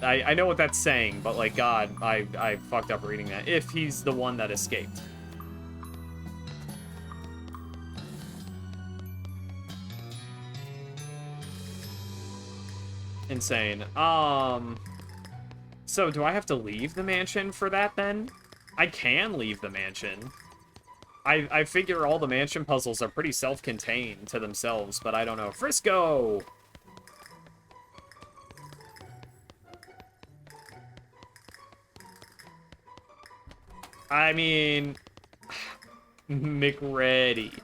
I know what that's saying, but, like, God, I fucked up reading that. If he's the one that escaped. Insane. So do I have to leave the mansion for that, then? I can leave the mansion. I figure all the mansion puzzles are pretty self-contained to themselves, but I don't know. Frisco! I mean... McReady.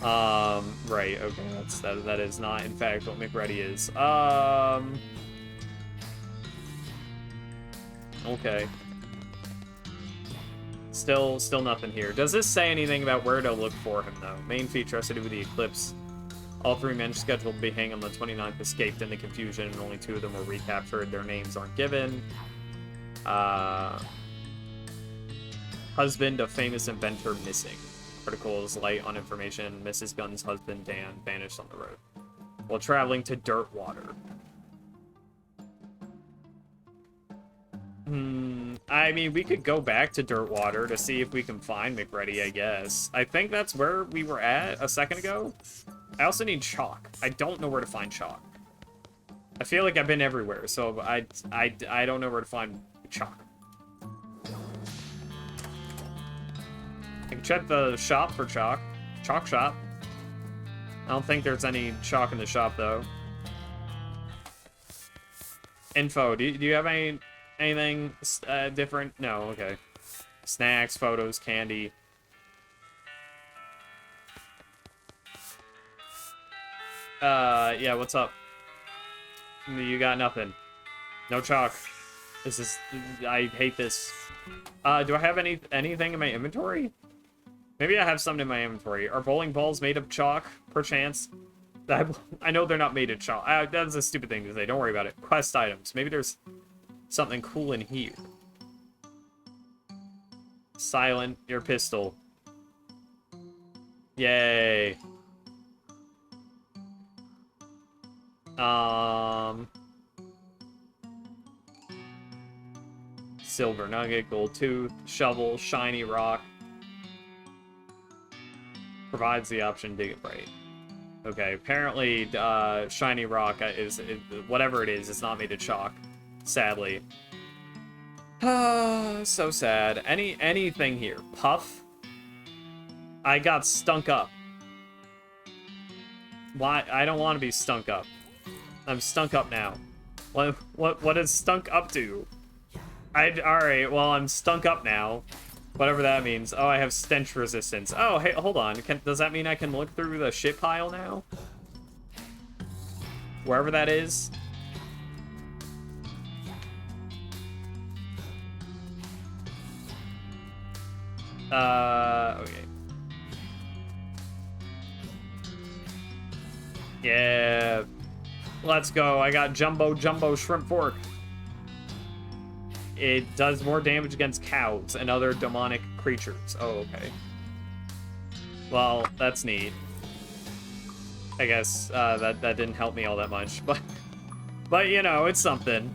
Right, okay, that is not, in fact, what McReady is. Okay. Still nothing here. Does this say anything about where to look for him, though? Main feature has to do with the eclipse. All 3 men scheduled to be hanged on the 29th escaped in the confusion, and only 2 of them were recaptured. Their names aren't given. Husband of famous inventor missing. Articles light on information. Mrs. Gunn's husband, Dan, vanished on the road while traveling to Dirtwater. I mean, we could go back to Dirtwater to see if we can find McReady, I guess. I think that's where we were at a second ago. I also need chalk. I don't know where to find chalk. I feel like I've been everywhere, so I don't know where to find chalk. I can check the shop for chalk. Chalk shop. I don't think there's any chalk in the shop, though. Info. Do you have anything different? No, okay. Snacks, photos, candy. Yeah, what's up? You got nothing. No chalk. This is... I hate this. Do I have anything in my inventory? Maybe I have something in my inventory. Are bowling balls made of chalk, perchance? I know they're not made of chalk. That's a stupid thing to say. Don't worry about it. Quest items. Maybe there's something cool in here. Silent your pistol. Yay. Silver nugget, gold tooth, shovel, shiny rock. Provides the option dig it right. Okay, apparently shiny rock is whatever it is, it's not made of chalk. Sadly. So sad. Anything here. Puff? I got stunk up. Why? I don't want to be stunk up. I'm stunk up now. What is stunk up to? Alright, well, I'm stunk up now. Whatever that means. Oh, I have stench resistance. Oh, hey, hold on. Does that mean I can look through the shit pile now? Wherever that is? Okay. Yeah. Let's go. I got jumbo shrimp fork. It does more damage against cows and other demonic creatures. Oh, okay. Well, that's neat. I guess that didn't help me all that much, but you know, it's something.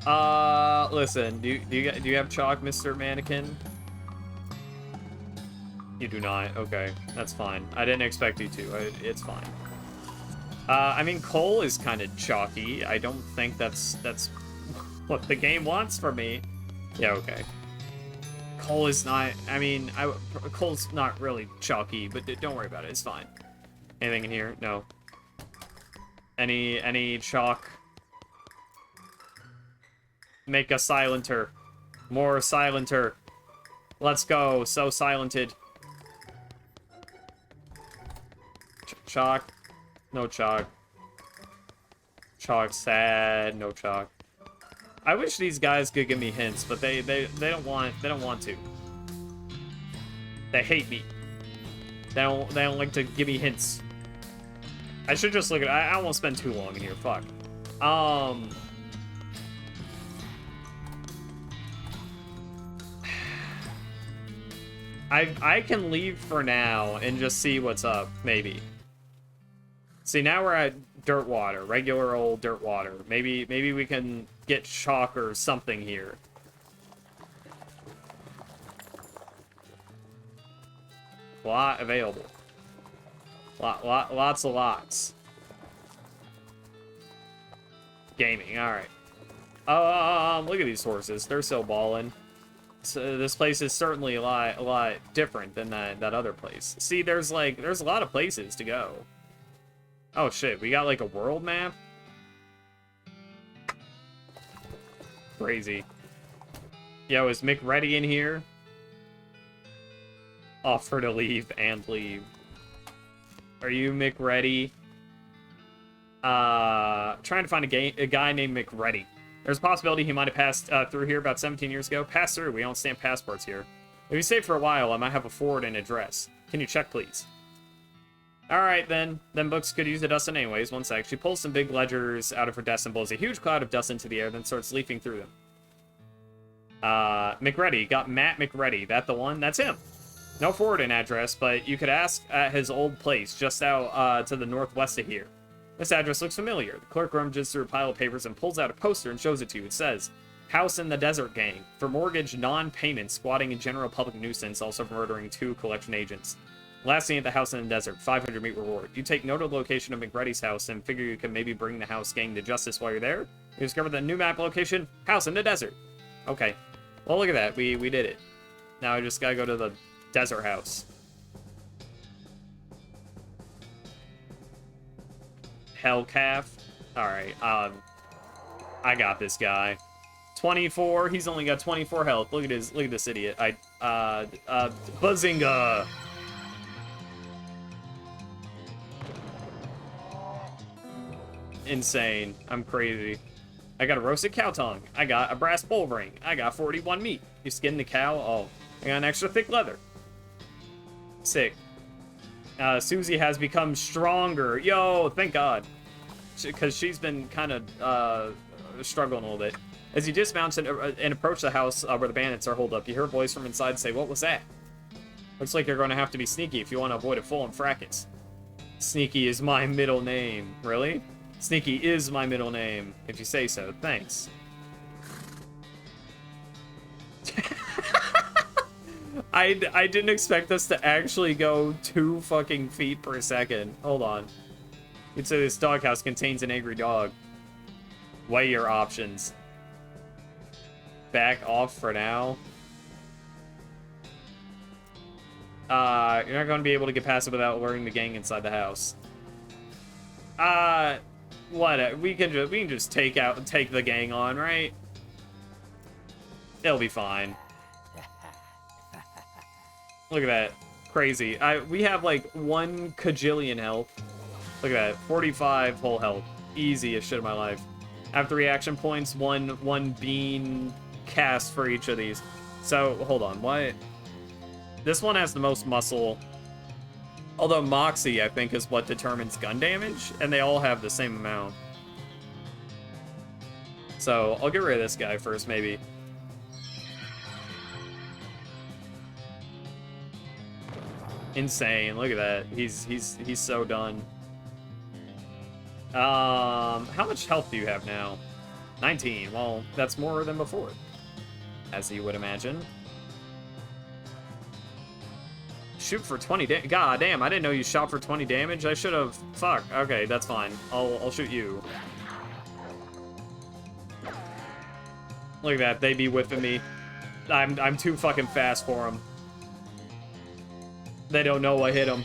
Listen, do you have chalk, Mr. Mannequin? You do not. Okay, that's fine. I didn't expect you to. It's fine. I mean, coal is kind of chalky. I don't think that's what the game wants from me. Yeah, okay. Coal is not... I mean, coal's not really chalky, but don't worry about it. It's fine. Anything in here? No. Any chalk? Make a silenter. More silenter. Let's go. So silented. Chalk. No chalk. Chalk sad. No chalk. I wish these guys could give me hints, but they don't want to. They hate me. They don't like to give me hints. I should just look at I won't spend too long in here. Fuck. I can leave for now and just see what's up, maybe. See, now we're at dirt water, regular old dirt water. Maybe we can get chalk or something here. Lot available. Lots of lots. Gaming, alright. Look at these horses. They're so ballin'. So this place is certainly a lot different than that other place. See, there's a lot of places to go. Oh shit, we got like a world map? Crazy. Yo, is Mick ready in here? Offer to leave and leave. Are you Mick ready? Trying to find a guy named McReady. There's a possibility he might have passed through here about 17 years ago. Pass through. We don't stamp passports here. If you stay for a while, I might have a forward and address. Can you check, please? Alright, then. Them books could use the dust in anyways. One sec. She pulls some big ledgers out of her desk and blows a huge cloud of dust into the air, then starts leafing through them. McReady. Got Matt McReady. That the one? That's him. No forward and address, but you could ask at his old place just out to the northwest of here. This address looks familiar. The clerk rummages through a pile of papers and pulls out a poster and shows it to you. It says, House in the Desert Gang. For mortgage non-payment, squatting and general public nuisance, also murdering 2 collection agents. Last seen at the house in the desert, 500 meat reward. You take note of the location of McReady's house and figure you can maybe bring the house gang to justice while you're there. You discover the new map location, House in the Desert. Okay. Well, look at that. We did it. Now I just gotta go to the desert house. Hellcalf. Alright, I got this guy. 24, he's only got 24 health. Look at this idiot. Bazinga! Insane. I'm crazy. I got a roasted cow tongue. I got a brass bull ring. I got 41 meat. You skin the cow? Oh. I got an extra thick leather. Sick. Susie has become stronger. Yo, thank God. Because she's been kind of struggling a little bit. As you dismount and approach the house where the bandits are holed up, you hear a voice from inside say, "What was that?" Looks like you're going to have to be sneaky if you want to avoid a full-on fracas. Sneaky is my middle name. Really? Sneaky is my middle name. If you say so. Thanks. I didn't expect us to actually go 2 fucking feet per second. Hold on. You'd say this doghouse contains an angry dog. Weigh your options. Back off for now. You're not going to be able to get past it without luring the gang inside the house. What? We can just take the gang on, right? It'll be fine. Look at that. Crazy. We have like 1 kajillion health. Look at that. 45 whole health. Easiest shit of my life. After reaction points, one bean cast for each of these. So, hold on. What? This one has the most muscle. Although Moxie, I think, is what determines gun damage. And they all have the same amount. So, I'll get rid of this guy first, maybe. Insane. Look at that. He's so done. How much health do you have now? 19. Well, that's more than before, as you would imagine. Shoot for 20 damage. God damn, I didn't know you shot for 20 damage. I should have. Fuck. Okay, that's fine. I'll shoot you. Look at that. They be whipping me. I'm too fucking fast for them. They don't know I hit them.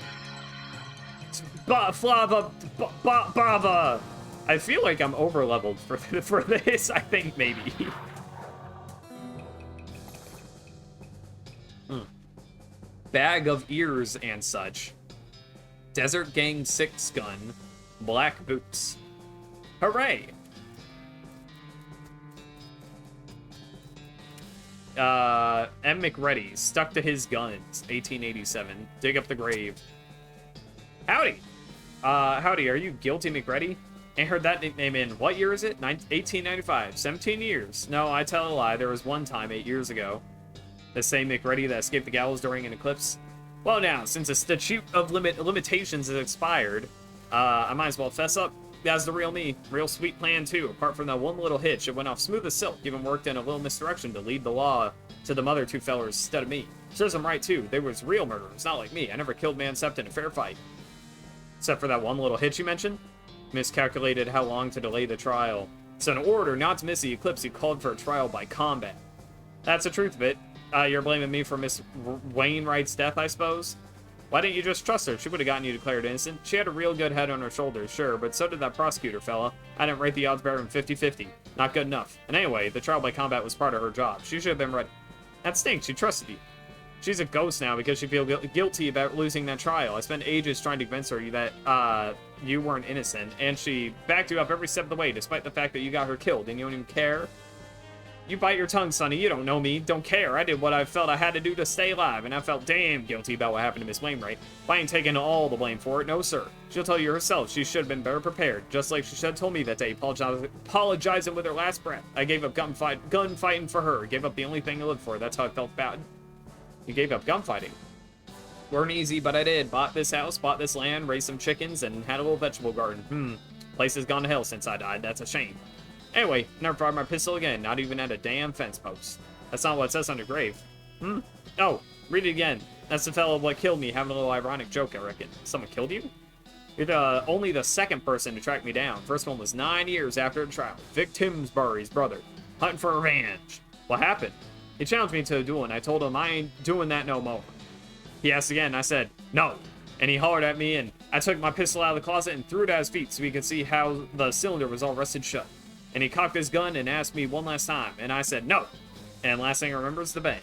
Flava, Bava. I feel like I'm over leveled for this. I think maybe. Bag of ears and such. Desert Gang 6 gun. Black boots. Hooray! M. McReady, stuck to his guns, 1887. Dig up the grave. Howdy! Howdy, are you Guilty McReady? Ain't heard that nickname in, what year is it? 1895, 17 years. No, I tell a lie, there was one time 8 years ago. The same McReady that escaped the gallows during an eclipse? Well now, since the statute of limitations has expired, I might as well fess up. That's the real me. Real sweet plan too. Apart from that one little hitch, it went off smooth as silk. Even worked in a little misdirection to lead the law to the mother two fellers instead of me. Serves them right too. They was real murderers, not like me. I never killed man except in a fair fight. Except for that one little hitch you mentioned. Miscalculated how long to delay the trial. It's an order not to miss the eclipse. You called for a trial by combat. That's the truth of it. You're blaming me for Miss Wainwright's death, I suppose? Why didn't you just trust her? She would have gotten you declared innocent. She had a real good head on her shoulders, sure, but so did that prosecutor fella. I didn't rate the odds better than 50-50. Not good enough. And anyway, the trial by combat was part of her job. She should have been ready. That stinks. She trusted you. She's a ghost now because she feels guilty about losing that trial. I spent ages trying to convince her that you weren't innocent, and she backed you up every step of the way, despite the fact that you got her killed, and you don't even care. You bite your tongue, Sonny. You don't know me. Don't care. I did what I felt I had to do to stay alive, and I felt damn guilty about what happened to Miss Wainwright. But I ain't taking all the blame for it. No, sir. She'll tell you herself she should have been better prepared, just like she should have told me that day, apologizing with her last breath. I gave up gunfighting for her. Gave up the only thing I lived for. That's how I felt about it. You gave up gunfighting. Weren't easy, but I did. Bought this house, bought this land, raised some chickens, and had a little vegetable garden. Place has gone to hell since I died. That's a shame. Anyway, never fired my pistol again, not even at a damn fence post. That's not what it says on the grave. Oh, read it again. That's the fellow what killed me, having a little ironic joke, I reckon. Someone killed you? You're only the second person to track me down. First one was 9 years after the trial. Vic Timsbury's brother. Hunting for revenge. What happened? He challenged me to a duel, and I told him I ain't doing that no more. He asked again, and I said, no. And he hollered at me, and I took my pistol out of the closet and threw it at his feet so he could see how the cylinder was all rusted shut. And he cocked his gun and asked me one last time, and I said no. And last thing I remember is the bang.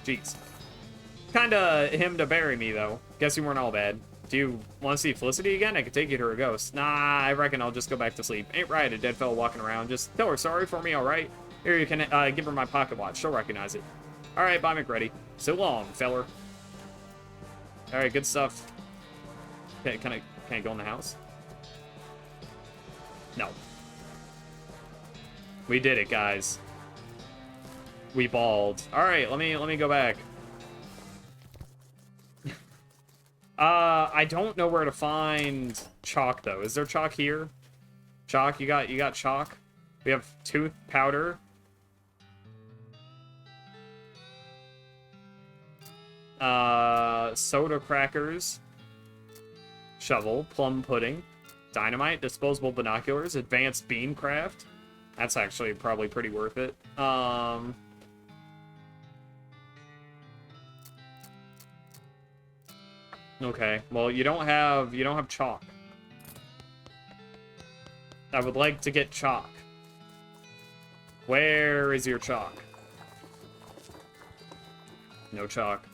Jeez. Kinda him to bury me, though. Guess you weren't all bad. Do you want to see Felicity again? I could take you to her ghost. Nah, I reckon I'll just go back to sleep. Ain't right, a dead fella walking around. Just tell her sorry for me, alright? Here, you can give her my pocket watch. She'll recognize it. Alright, bye, McReady. So long, feller. Alright, good stuff. Okay, can I go in the house? No. We did it, guys. We balled. Alright, let me go back. I don't know where to find chalk, though. Is there chalk here? Chalk, you got chalk? We have tooth powder. Soda crackers. Shovel, plum pudding. Dynamite, disposable binoculars, advanced beancraft. That's actually probably pretty worth it. Okay, well, you don't have chalk. I would like to get chalk. Where is your chalk? No chalk.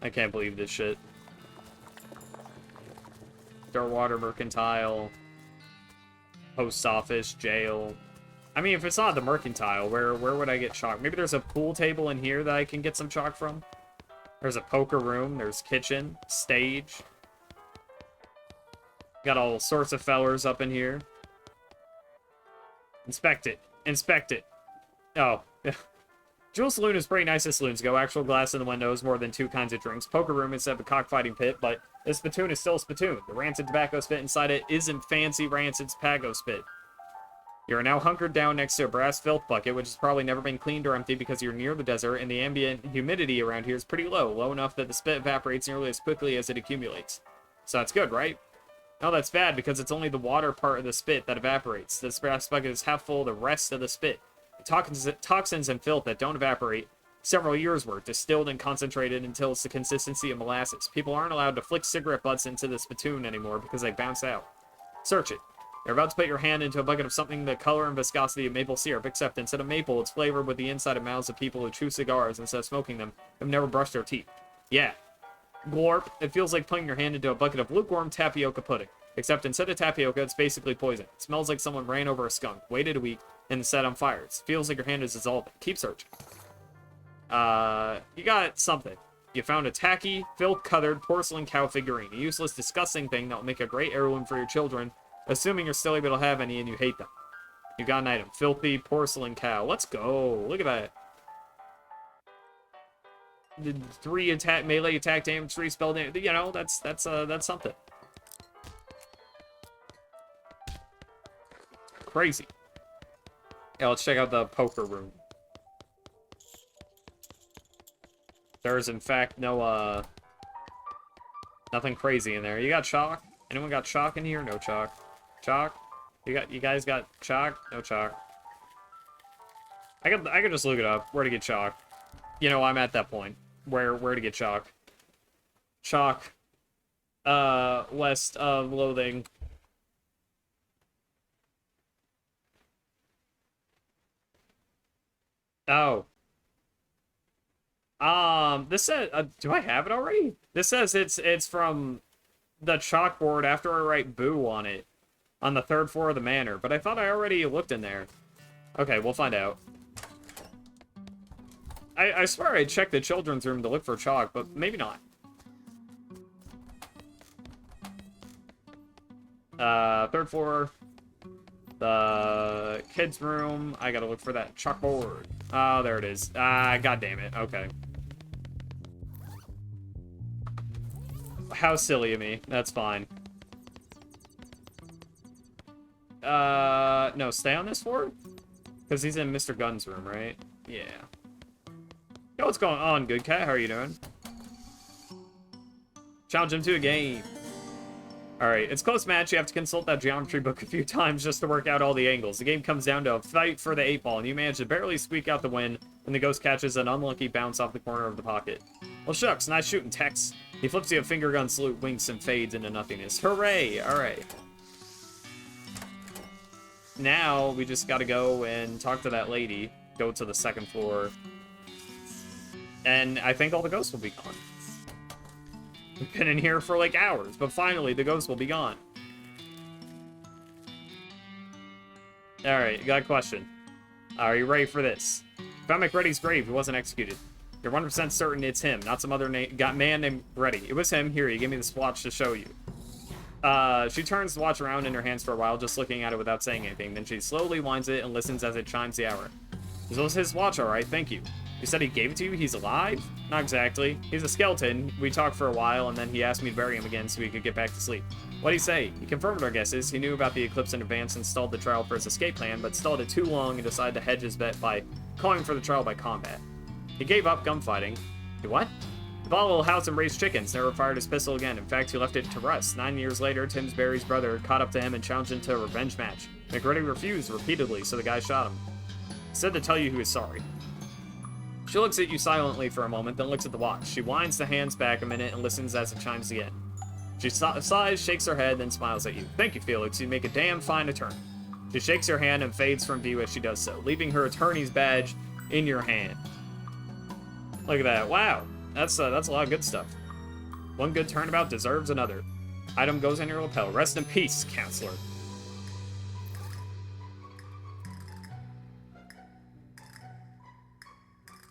I can't believe this shit. Darkwater Mercantile. Post office, jail. I mean, if it's not the Mercantile, where would I get chalk? Maybe there's a pool table in here that I can get some chalk from? There's a poker room, there's kitchen, stage. Got all sorts of fellers up in here. Inspect it. Inspect it. Oh. Jewel Saloon is pretty nice as saloons go. Actual glass in the windows, more than 2 kinds of drinks. Poker room instead of a cockfighting pit, but the spittoon is still a spittoon. The rancid tobacco spit inside it isn't fancy rancid pago spit. You are now hunkered down next to a brass filth bucket, which has probably never been cleaned or emptied because you're near the desert, and the ambient humidity around here is pretty low, low enough that the spit evaporates nearly as quickly as it accumulates. So that's good, right? No, that's bad, because it's only the water part of the spit that evaporates. This brass bucket is half full of the rest of the spit. The toxins and filth that don't evaporate, several years' worth, distilled and concentrated until it's the consistency of molasses. People aren't allowed to flick cigarette butts into the spittoon anymore because they bounce out. Search it. You're about to put your hand into a bucket of something the color and viscosity of maple syrup, except instead of maple, it's flavored with the inside of mouths of people who chew cigars instead of smoking them, who've never brushed their teeth. Yeah. Glorp. It feels like putting your hand into a bucket of lukewarm tapioca pudding. Except instead of tapioca, it's basically poison. It smells like someone ran over a skunk, waited a week, and set on fire. It feels like your hand is dissolving. Keep searching. You got something. You found a tacky, filth-colored porcelain cow figurine. A useless, disgusting thing that will make a great heirloom for your children, assuming you're still able to have any and you hate them. You got an item. Filthy porcelain cow. Let's go. Look at that. 3 attack, melee attack damage, 3 spell damage. You know, that's something. Crazy. Yeah, let's check out the poker room. There is, in fact, no, nothing crazy in there. You got chalk? Anyone got chalk in here? No chalk. Chalk? You guys got chalk? No chalk. I could just look it up. Where to get chalk? You know, I'm at that point. Where to get chalk? Chalk. West of Loathing. Oh. This says, do I have it already? This says it's from the chalkboard after I write boo on it. On the 3rd floor of the manor, but I thought I already looked in there. Okay, we'll find out. I swear I checked the children's room to look for chalk, but maybe not. 3rd floor. The kids' room. I gotta look for that chalkboard. Oh, there it is. God damn it. Okay. How silly of me. That's fine. No, stay on this floor? Because he's in Mr. Gunn's room, right? Yeah. Yo, what's going on, good cat? How are you doing? Challenge him to a game. Alright, it's close match. You have to consult that geometry book a few times just to work out all the angles. The game comes down to a fight for the 8-ball, and you manage to barely squeak out the win when the ghost catches an unlucky bounce off the corner of the pocket. Well, shucks, nice shooting, Tex. He flips you a finger gun salute, winks, and fades into nothingness. Hooray! Alright. Now, we just gotta go and talk to that lady. Go to the 2nd floor. And I think all the ghosts will be gone. We've been in here for like hours, but finally the ghosts will be gone. Alright, got a question. Are you ready for this? Found McReady's grave. He wasn't executed. You're 100% certain it's him, not some other man named Reddy. It was him. Here, he gave me this watch to show you. She turns the watch around in her hands for a while, just looking at it without saying anything. Then she slowly winds it and listens as it chimes the hour. This was his watch, alright, thank you. You said he gave it to you? He's alive? Not exactly. He's a skeleton. We talked for a while, and then he asked me to bury him again so he could get back to sleep. What'd he say? He confirmed our guesses. He knew about the eclipse in advance and stalled the trial for his escape plan, but stalled it too long and decided to hedge his bet by calling for the trial by combat. He gave up gunfighting. He what? He bought a little house and raised chickens, never fired his pistol again. In fact, he left it to rest. 9 years later, Tim's Barry's brother caught up to him and challenged him to a revenge match. McReady refused repeatedly, so the guy shot him. He said to tell you he was sorry. She looks at you silently for a moment, then looks at the watch. She winds the hands back a minute and listens as it chimes again. She sighs, shakes her head, then smiles at you. Thank you, Felix. You make a damn fine attorney. She shakes your hand and fades from view as she does so, leaving her attorney's badge in your hand. Look at that. Wow. That's a lot of good stuff. One good turnabout deserves another. Item goes in your lapel. Rest in peace, counselor.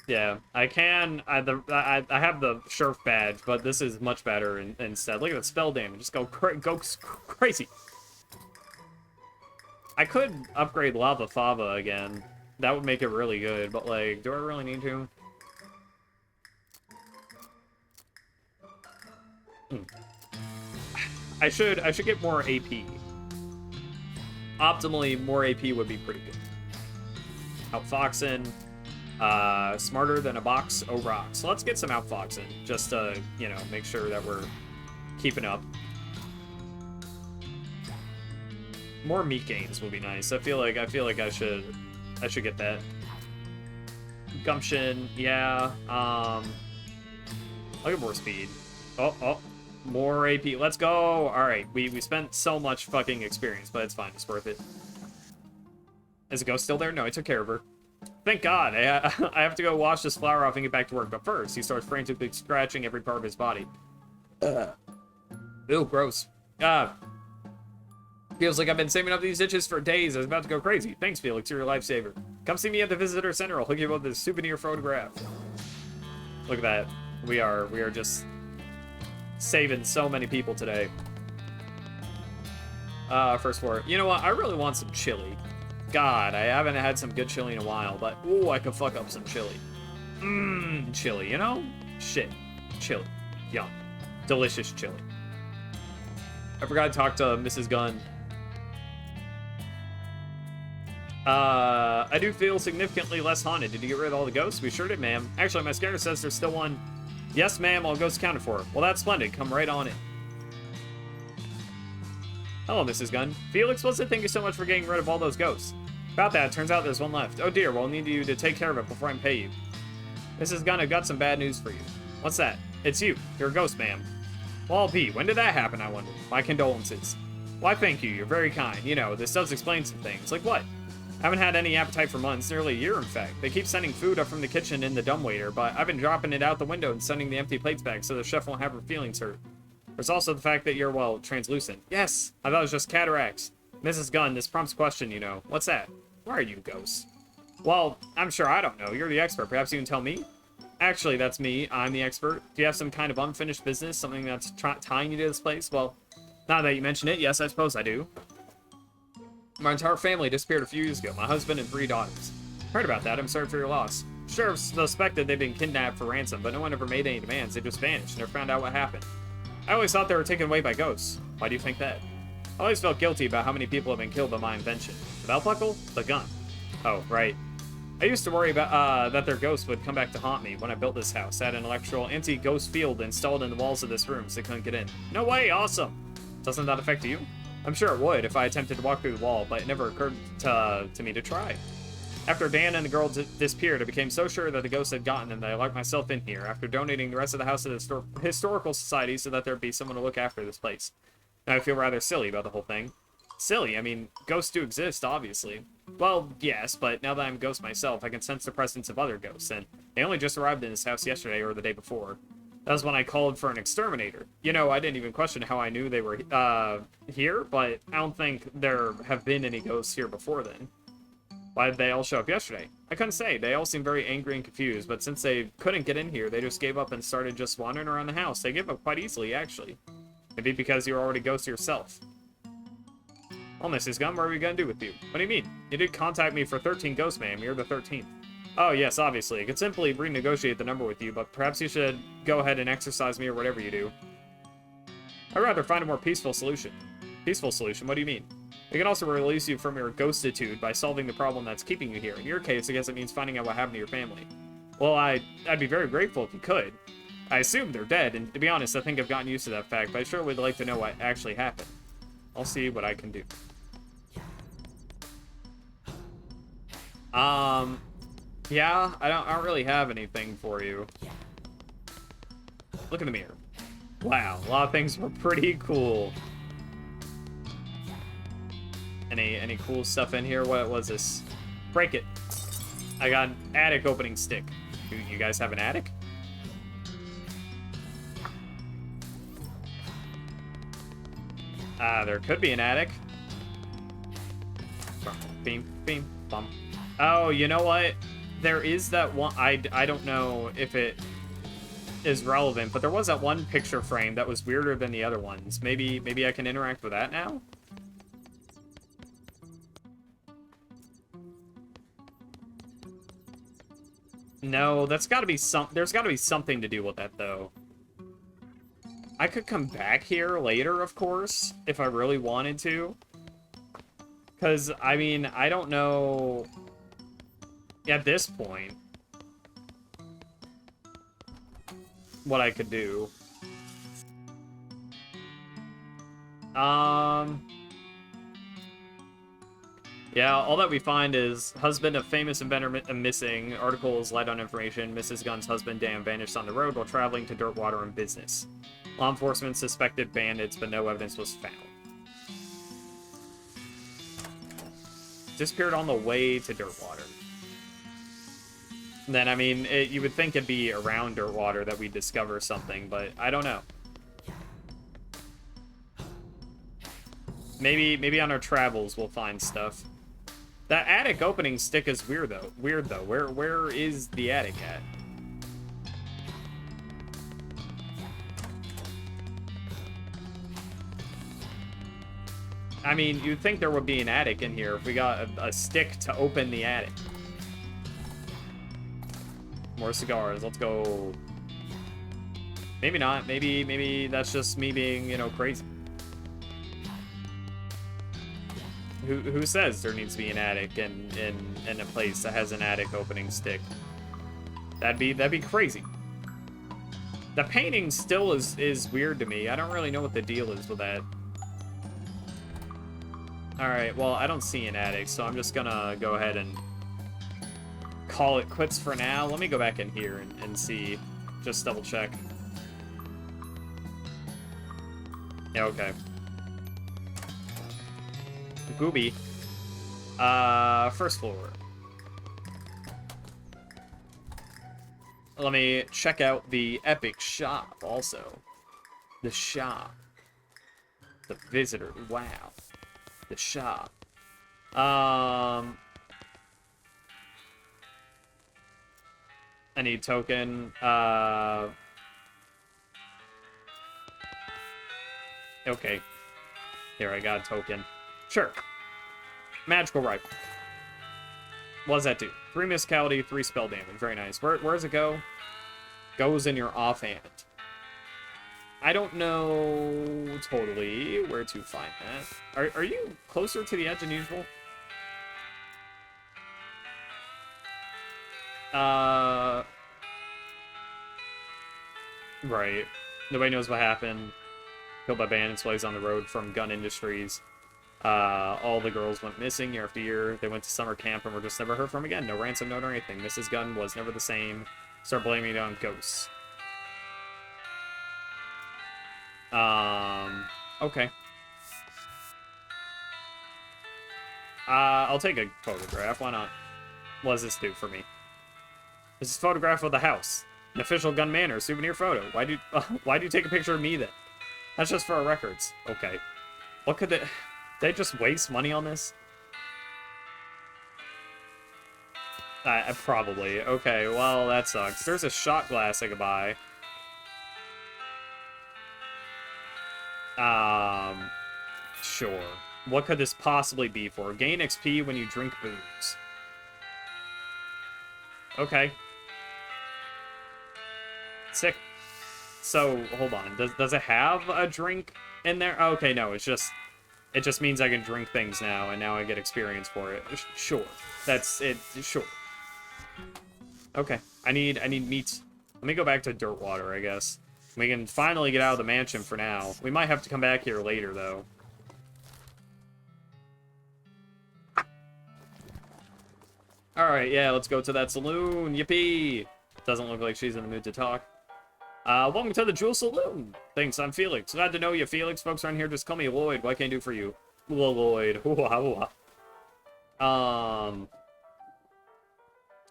Yeah, I have the sheriff badge, but this is much better instead. Look at the spell damage. Just go crazy. I could upgrade Lava Fava again. That would make it really good, but like, do I really need to? I should get more AP. Optimally, more AP would be pretty good. Outfoxing. Smarter than a box of rocks. So let's get some outfoxing, just to, you know, make sure that we're keeping up. More meat gains will be nice. I feel like I should get that. Gumption, yeah. I'll get more speed. Oh, more AP. Let's go. All right, we spent so much fucking experience, but it's fine. It's worth it. Is the ghost still there? No, I took care of her. Thank God. I have to go wash this flour off and get back to work. But first, he starts frantically scratching every part of his body. Ew, gross. Feels like I've been saving up these itches for days. I was about to go crazy. Thanks, Felix. You're a lifesaver. Come see me at the visitor center. I'll hook you up with a souvenir photograph. Look at that. We are just saving so many people today. First floor. You know what? I really want some chili. God, I haven't had some good chili in a while, but ooh, I could fuck up some chili. Chili, you know? shit. Chili. Yum. Delicious chili. I forgot to talk to Mrs. Gunn. I do feel significantly less haunted. Did you get rid of all the ghosts? We sure did, ma'am. Actually, my scanner says there's still one. Yes, ma'am, all ghosts accounted for. Well, that's splendid. Come right on in. Hello, Mrs. Gunn. Felix, what's it? Thank you so much for getting rid of all those ghosts. About that, turns out there's one left. Oh dear, well, I'll need you to take care of it before I pay you. Mrs. Gunn, I've got some bad news for you. What's that? It's you. You're a ghost, ma'am. Well, P, when did that happen, I wonder? My condolences. Why, thank you. You're very kind. You know, this does explain some things. Like what? Haven't had any appetite for months, nearly a year, in fact. They keep sending food up from the kitchen in the dumbwaiter, but I've been dropping it out the window and sending the empty plates back so the chef won't have her feelings hurt. There's also the fact that you're, well, translucent. Yes, I thought it was just cataracts. Mrs. Gunn, this prompts a question, you know. What's that? Where are you, ghost? Well, I'm sure I don't know. You're the expert. Perhaps you can tell me? Actually, that's me. I'm the expert. Do you have some kind of unfinished business? Something that's tying you to this place? Well, now that you mention it, yes, I suppose I do. My entire family disappeared a few years ago. My husband and 3 daughters. Heard about that. I'm sorry for your loss. Sheriff suspected they'd been kidnapped for ransom, but no one ever made any demands. They just vanished. Never found out what happened. I always thought they were taken away by ghosts. Why do you think that? I always felt guilty about how many people have been killed by my invention. The belt buckle? The gun. Oh, right. I used to worry about that their ghosts would come back to haunt me when I built this house. I had an electrical anti-ghost field installed in the walls of this room so they couldn't get in. No way, awesome! Doesn't that affect you? I'm sure it would if I attempted to walk through the wall, but it never occurred to me to try. After Dan and the girl disappeared, I became so sure that the ghosts had gotten them that I locked myself in here after donating the rest of the house to the Historical Society so that there'd be someone to look after this place. Now I feel rather silly about the whole thing. Silly? I mean, ghosts do exist, obviously. Well, yes, but now that I'm a ghost myself, I can sense the presence of other ghosts, and they only just arrived in this house yesterday or the day before. That was when I called for an exterminator. You know, I didn't even question how I knew they were here, but I don't think there have been any ghosts here before then. Why did they all show up yesterday? I couldn't say. They all seemed very angry and confused, but since they couldn't get in here, they just gave up and started just wandering around the house. They gave up quite easily, actually. Maybe because you were already a ghost yourself. Well, Mrs. Gunn, what are we gonna do with you? What do you mean? You did contact me for 13 ghosts, ma'am. You're the 13th. Oh, yes, obviously. I could simply renegotiate the number with you, but perhaps you should go ahead and exercise me or whatever you do. I'd rather find a more peaceful solution. Peaceful solution? What do you mean? We can also release you from your ghostitude by solving the problem that's keeping you here. In your case, I guess it means finding out what happened to your family. Well, I'd be very grateful if you could. I assume they're dead, and to be honest, I think I've gotten used to that fact, but I sure would like to know what actually happened. I'll see what I can do. Yeah, I don't really have anything for you. Look in the mirror. Wow, a lot of things were pretty cool. Any cool stuff in here? What was this? Break it. I got an attic opening stick. Do you guys have an attic? There could be an attic. Beam, beam, bum. Oh, you know what? There is that one. I don't know if it is relevant, but there was that one picture frame that was weirder than the other ones. Maybe I can interact with that now? No, that's got to be there's got to be something to do with that, though. I could come back here later, of course, if I really wanted to. Because, I mean, I don't know at this point what I could do. Yeah, all that we find is husband of famous inventor missing, articles light on information, Mrs. Gunn's husband Dan vanished on the road while traveling to Dirtwater on business. Law enforcement suspected bandits, but no evidence was found. Disappeared on the way to Dirtwater. Then, I mean, you would think it'd be around Dirtwater that we'd discover something, but I don't know. Maybe on our travels we'll find stuff. That attic opening stick is weird though. Where is the attic at? I mean, you'd think there would be an attic in here if we got a stick to open the attic. More cigars. Let's go. Maybe not. Maybe that's just me being, you know, crazy. Who says there needs to be an attic in a place that has an attic opening stick? That'd be crazy. The painting still is weird to me. I don't really know what the deal is with that. Alright, well, I don't see an attic, so I'm just gonna go ahead and call it quits for now. Let me go back in here and see. Just double check. Yeah, okay. Gooby. First floor. Let me check out the epic shop also. The shop. The visitor. Wow. The shop. I need token. Okay. Here, I got a token. Sure. Magical rifle. What does that do? 3 musicality, 3 spell damage. Very nice. Where does it go? Goes in your offhand. I don't know totally where to find that. Are you closer to the edge than usual? Right. Nobody knows what happened. Killed by bandits while he's on the road from Gun Industries. All the girls went missing year after year. They went to summer camp and were just never heard from again. No ransom note or anything. Mrs. Gunn was never the same. Start blaming it on ghosts. Okay. I'll take a photograph. Why not? What does this do for me? This is a photograph of the house. An official Gun Manor souvenir photo. Why do you take a picture of me then? That's just for our records. Okay. What could they... Did they just waste money on this? Probably. Okay, well, that sucks. There's a shot glass I could buy. Sure. What could this possibly be for? Gain XP when you drink booze. Okay. Sick. So, hold on. Does it have a drink in there? Okay, no, it just means I can drink things now, and now I get experience for it. Sure. That's it. Sure. Okay. I need meat. Let me go back to Dirtwater, I guess. We can finally get out of the mansion for now. We might have to come back here later, though. Alright, yeah, let's go to that saloon. Yippee! Doesn't look like she's in the mood to talk. Welcome to the Jewel Saloon. Thanks, I'm Felix. Glad to know you, Felix. Folks around here just call me Lloyd. What can I do for you? Lloyd. I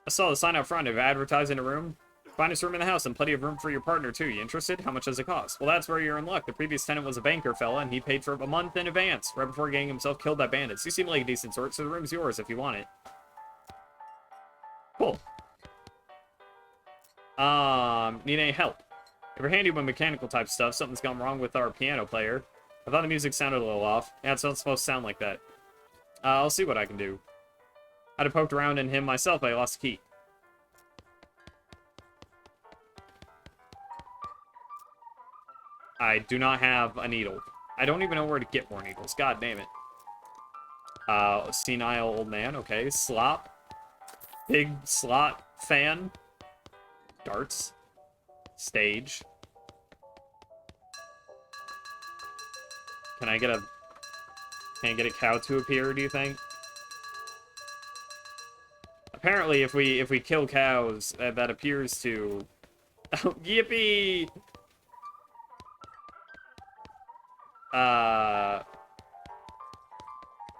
saw the sign out front of advertising a room. Finest room in the house and plenty of room for your partner, too. You interested? How much does it cost? Well, that's where you're in luck. The previous tenant was a banker fella, and he paid for a month in advance, right before getting himself killed by bandits. You seem like a decent sort, so the room's yours if you want it. Cool. Need any help? If you're handy with mechanical type stuff, something's gone wrong with our piano player. I thought the music sounded a little off. Yeah, it's not supposed to sound like that. I'll see what I can do. I'd have poked around in him myself, but I lost the key. I do not have a needle. I don't even know where to get more needles. God damn it. Senile old man. Okay. Slop. Big slot fan. Darts. Stage. Can I get a cow to appear, do you think? Apparently, if we kill cows, that appears to... Oh, yippee!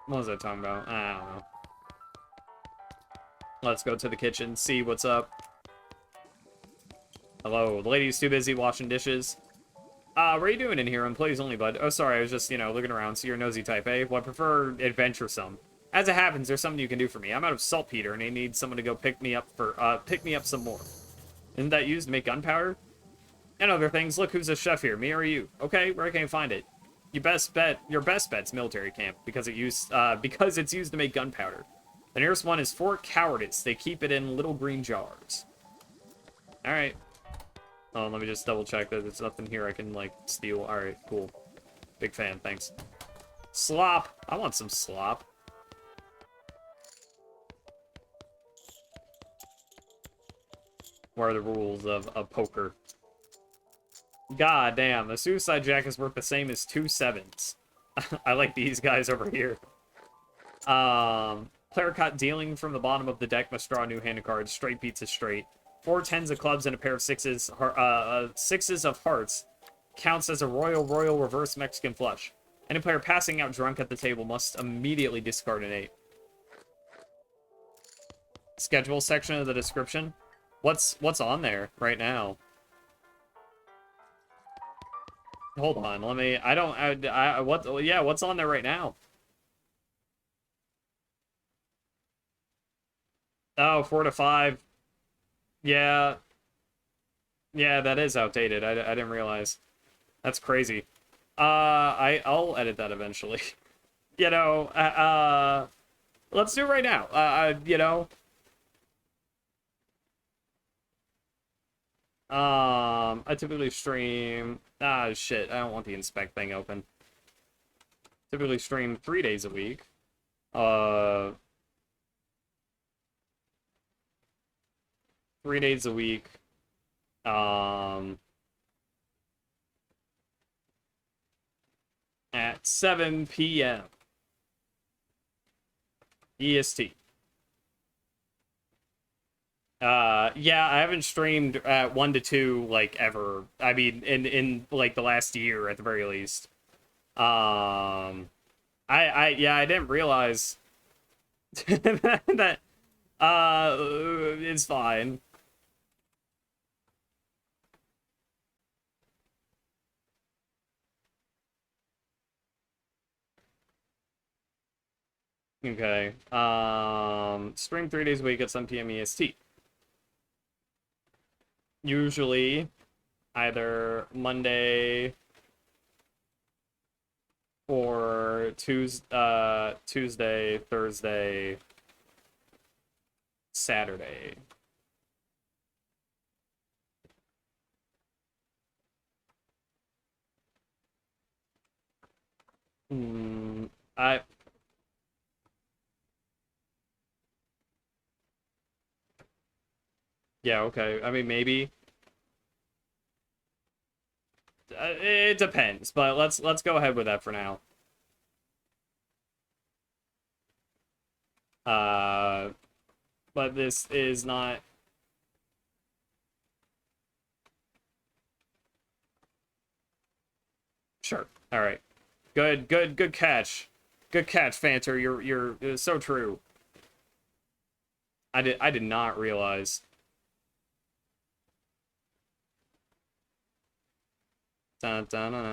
What was I talking about? I don't know. Let's go to the kitchen, see what's up. Hello, the lady's too busy washing dishes. What are you doing in here? Employees only, bud. Oh, sorry, I was just, looking around. So you're a nosy type, eh? Well, I prefer adventuresome. As it happens, there's something you can do for me. I'm out of saltpeter, and I need someone to go pick me up some more. Isn't that used to make gunpowder? And other things. Look, who's the chef here? Me or you? Okay, where can I find it? Your best bet's military camp, because it's used to make gunpowder. The nearest one is Fort Cowardice. They keep it in little green jars. Alright. Oh, let me just double check that there's nothing here I can, like, steal. Alright, cool. Big fan, thanks. Slop! I want some slop. What are the rules of poker? God damn, the Suicide Jack is worth the same as 2 7s. I like these guys over here. Player caught dealing from the bottom of the deck must draw a new hand of cards. Straight beats a straight. 4 10s of clubs and a pair of sixes. Sixes of hearts counts as a royal reverse Mexican flush. Any player passing out drunk at the table must immediately discard an 8. Schedule section of the description. What's on there right now? Hold on, let me. What's on there right now? Oh, 4 to 5. Yeah. Yeah, that is outdated. I didn't realize. That's crazy. I'll edit that eventually. You know, let's do it right now. You know. I typically stream... Ah, shit. I don't want the inspect thing open. Typically stream 3 days a week. 3 days a week. At 7 p.m. EST. Yeah, I haven't streamed at 1 to 2 like ever. I mean, in like the last year at the very least. I didn't realize that it's fine. Okay. Stream 3 days a week at 7 p.m. EST. Usually either Monday or Tuesday, Thursday, Saturday. I Yeah, okay. I mean, maybe. It depends, but let's go ahead with that for now. But this is not. Sure. All right. Good catch. Good catch, Fanter. You're so true. I did not realize. What am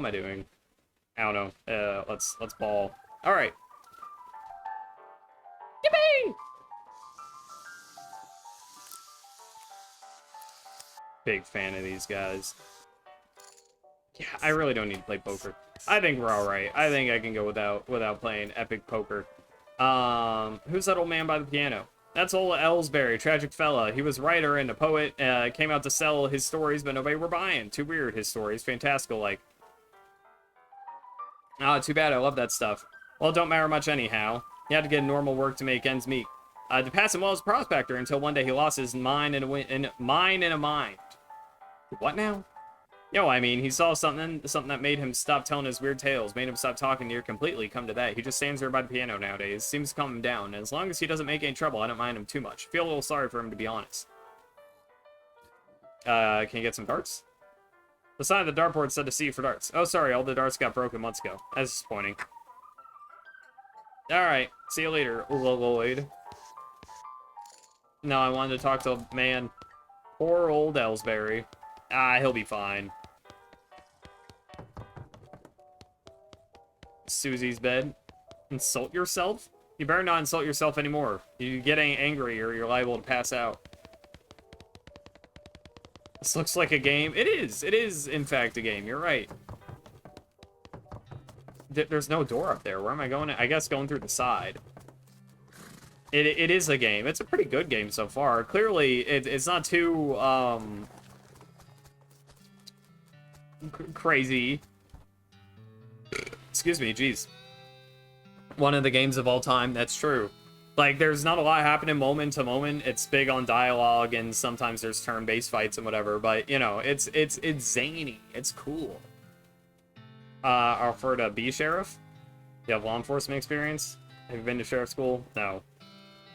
I doing? I don't know. Let's ball. All right. Yippee! Big fan of these guys. Yeah, I really don't need to play poker. I think we're all right. I think I can go without playing epic poker. Who's that old man by the piano? That's old Ellsbury, tragic fella. He was a writer and a poet. Came out to sell his stories, but nobody were buying. Too weird, his stories. Fantastical, like. Ah, too bad. I love that stuff. Well, it don't matter much anyhow. He had to get normal work to make ends meet. To pass him well as a prospector until one day he lost his mind in a mind. What now? Yo, I mean, he saw something that made him stop telling his weird tales, made him stop talking to you completely. Come to that, he just stands there by the piano nowadays. Seems to calm him down. And as long as he doesn't make any trouble, I don't mind him too much. Feel a little sorry for him, to be honest. Can you get some darts? The sign of the dartboard said to see you for darts. Oh, sorry, all the darts got broken months ago. That's disappointing. Alright, see you later, Lloyd. No, I wanted to talk to man. Poor old Ellsbury. Ah, he'll be fine. Susie's bed. Insult yourself? You better not insult yourself anymore. You get angry or you're liable to pass out. This looks like a game. It is. It is, in fact, a game. You're right. There's no door up there. Where am I going? I guess going through the side. It is a game. It's a pretty good game so far. Clearly, it's not too, crazy. Excuse me, jeez. One of the games of all time, that's true. Like, there's not a lot happening moment to moment. It's big on dialogue, and sometimes there's turn-based fights and whatever, but, you know, it's zany. It's cool. Alfred, B sheriff? Do you have law enforcement experience? Have you been to sheriff school? No.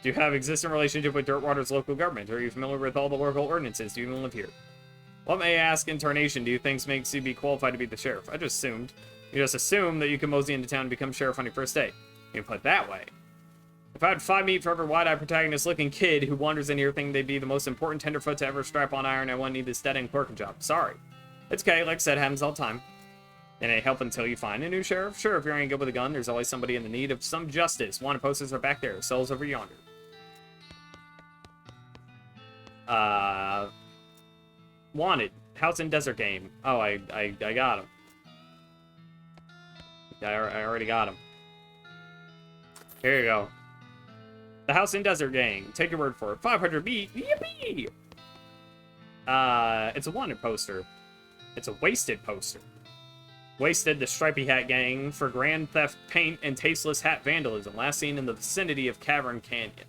Do you have existing relationship with Dirtwater's local government? Are you familiar with all the local ordinances? Do you even live here? What, may I ask, in Tarnation, do you think makes you be qualified to be the sheriff? I just assumed. You just assumed that you could mosey into town and become sheriff on your first day. You put it that way. If I had 5 meat for every wide-eyed protagonist-looking kid who wanders in here thinking they'd be the most important tenderfoot to ever strap on iron, I wouldn't need this dead-end clerking job. Sorry. It's okay, like I said, happens all the time. And it help until you find a new sheriff? Sure, if you're any good with a gun, there's always somebody in the need of some justice. Wanted posters are back there, cells over yonder. Wanted. House in Desert game. Oh, I got him. I already got him. Here you go. The House in Desert gang. Take your word for it. 500 meat. Yippee! It's a wanted poster. It's a wasted poster. Wasted, the Stripy Hat gang for grand theft, paint, and tasteless hat vandalism. Last seen in the vicinity of Cavern Canyon.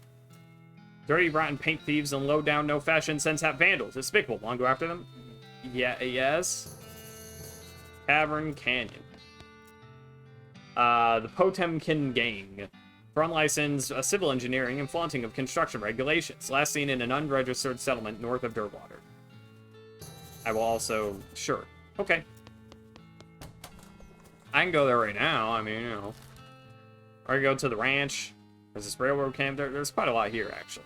Dirty, rotten paint thieves and low-down, no-fashion sense hat vandals. Despicable. Want to go after them? Yeah, yes. Cavern Canyon. The Potemkin gang. For unlicensed civil engineering and flaunting of construction regulations. Last seen in an unregistered settlement north of Dirtwater. I will also... Sure. Okay. I can go there right now. I mean, you know. Or I can go to the ranch. There's this railroad camp there. There's quite a lot here, actually.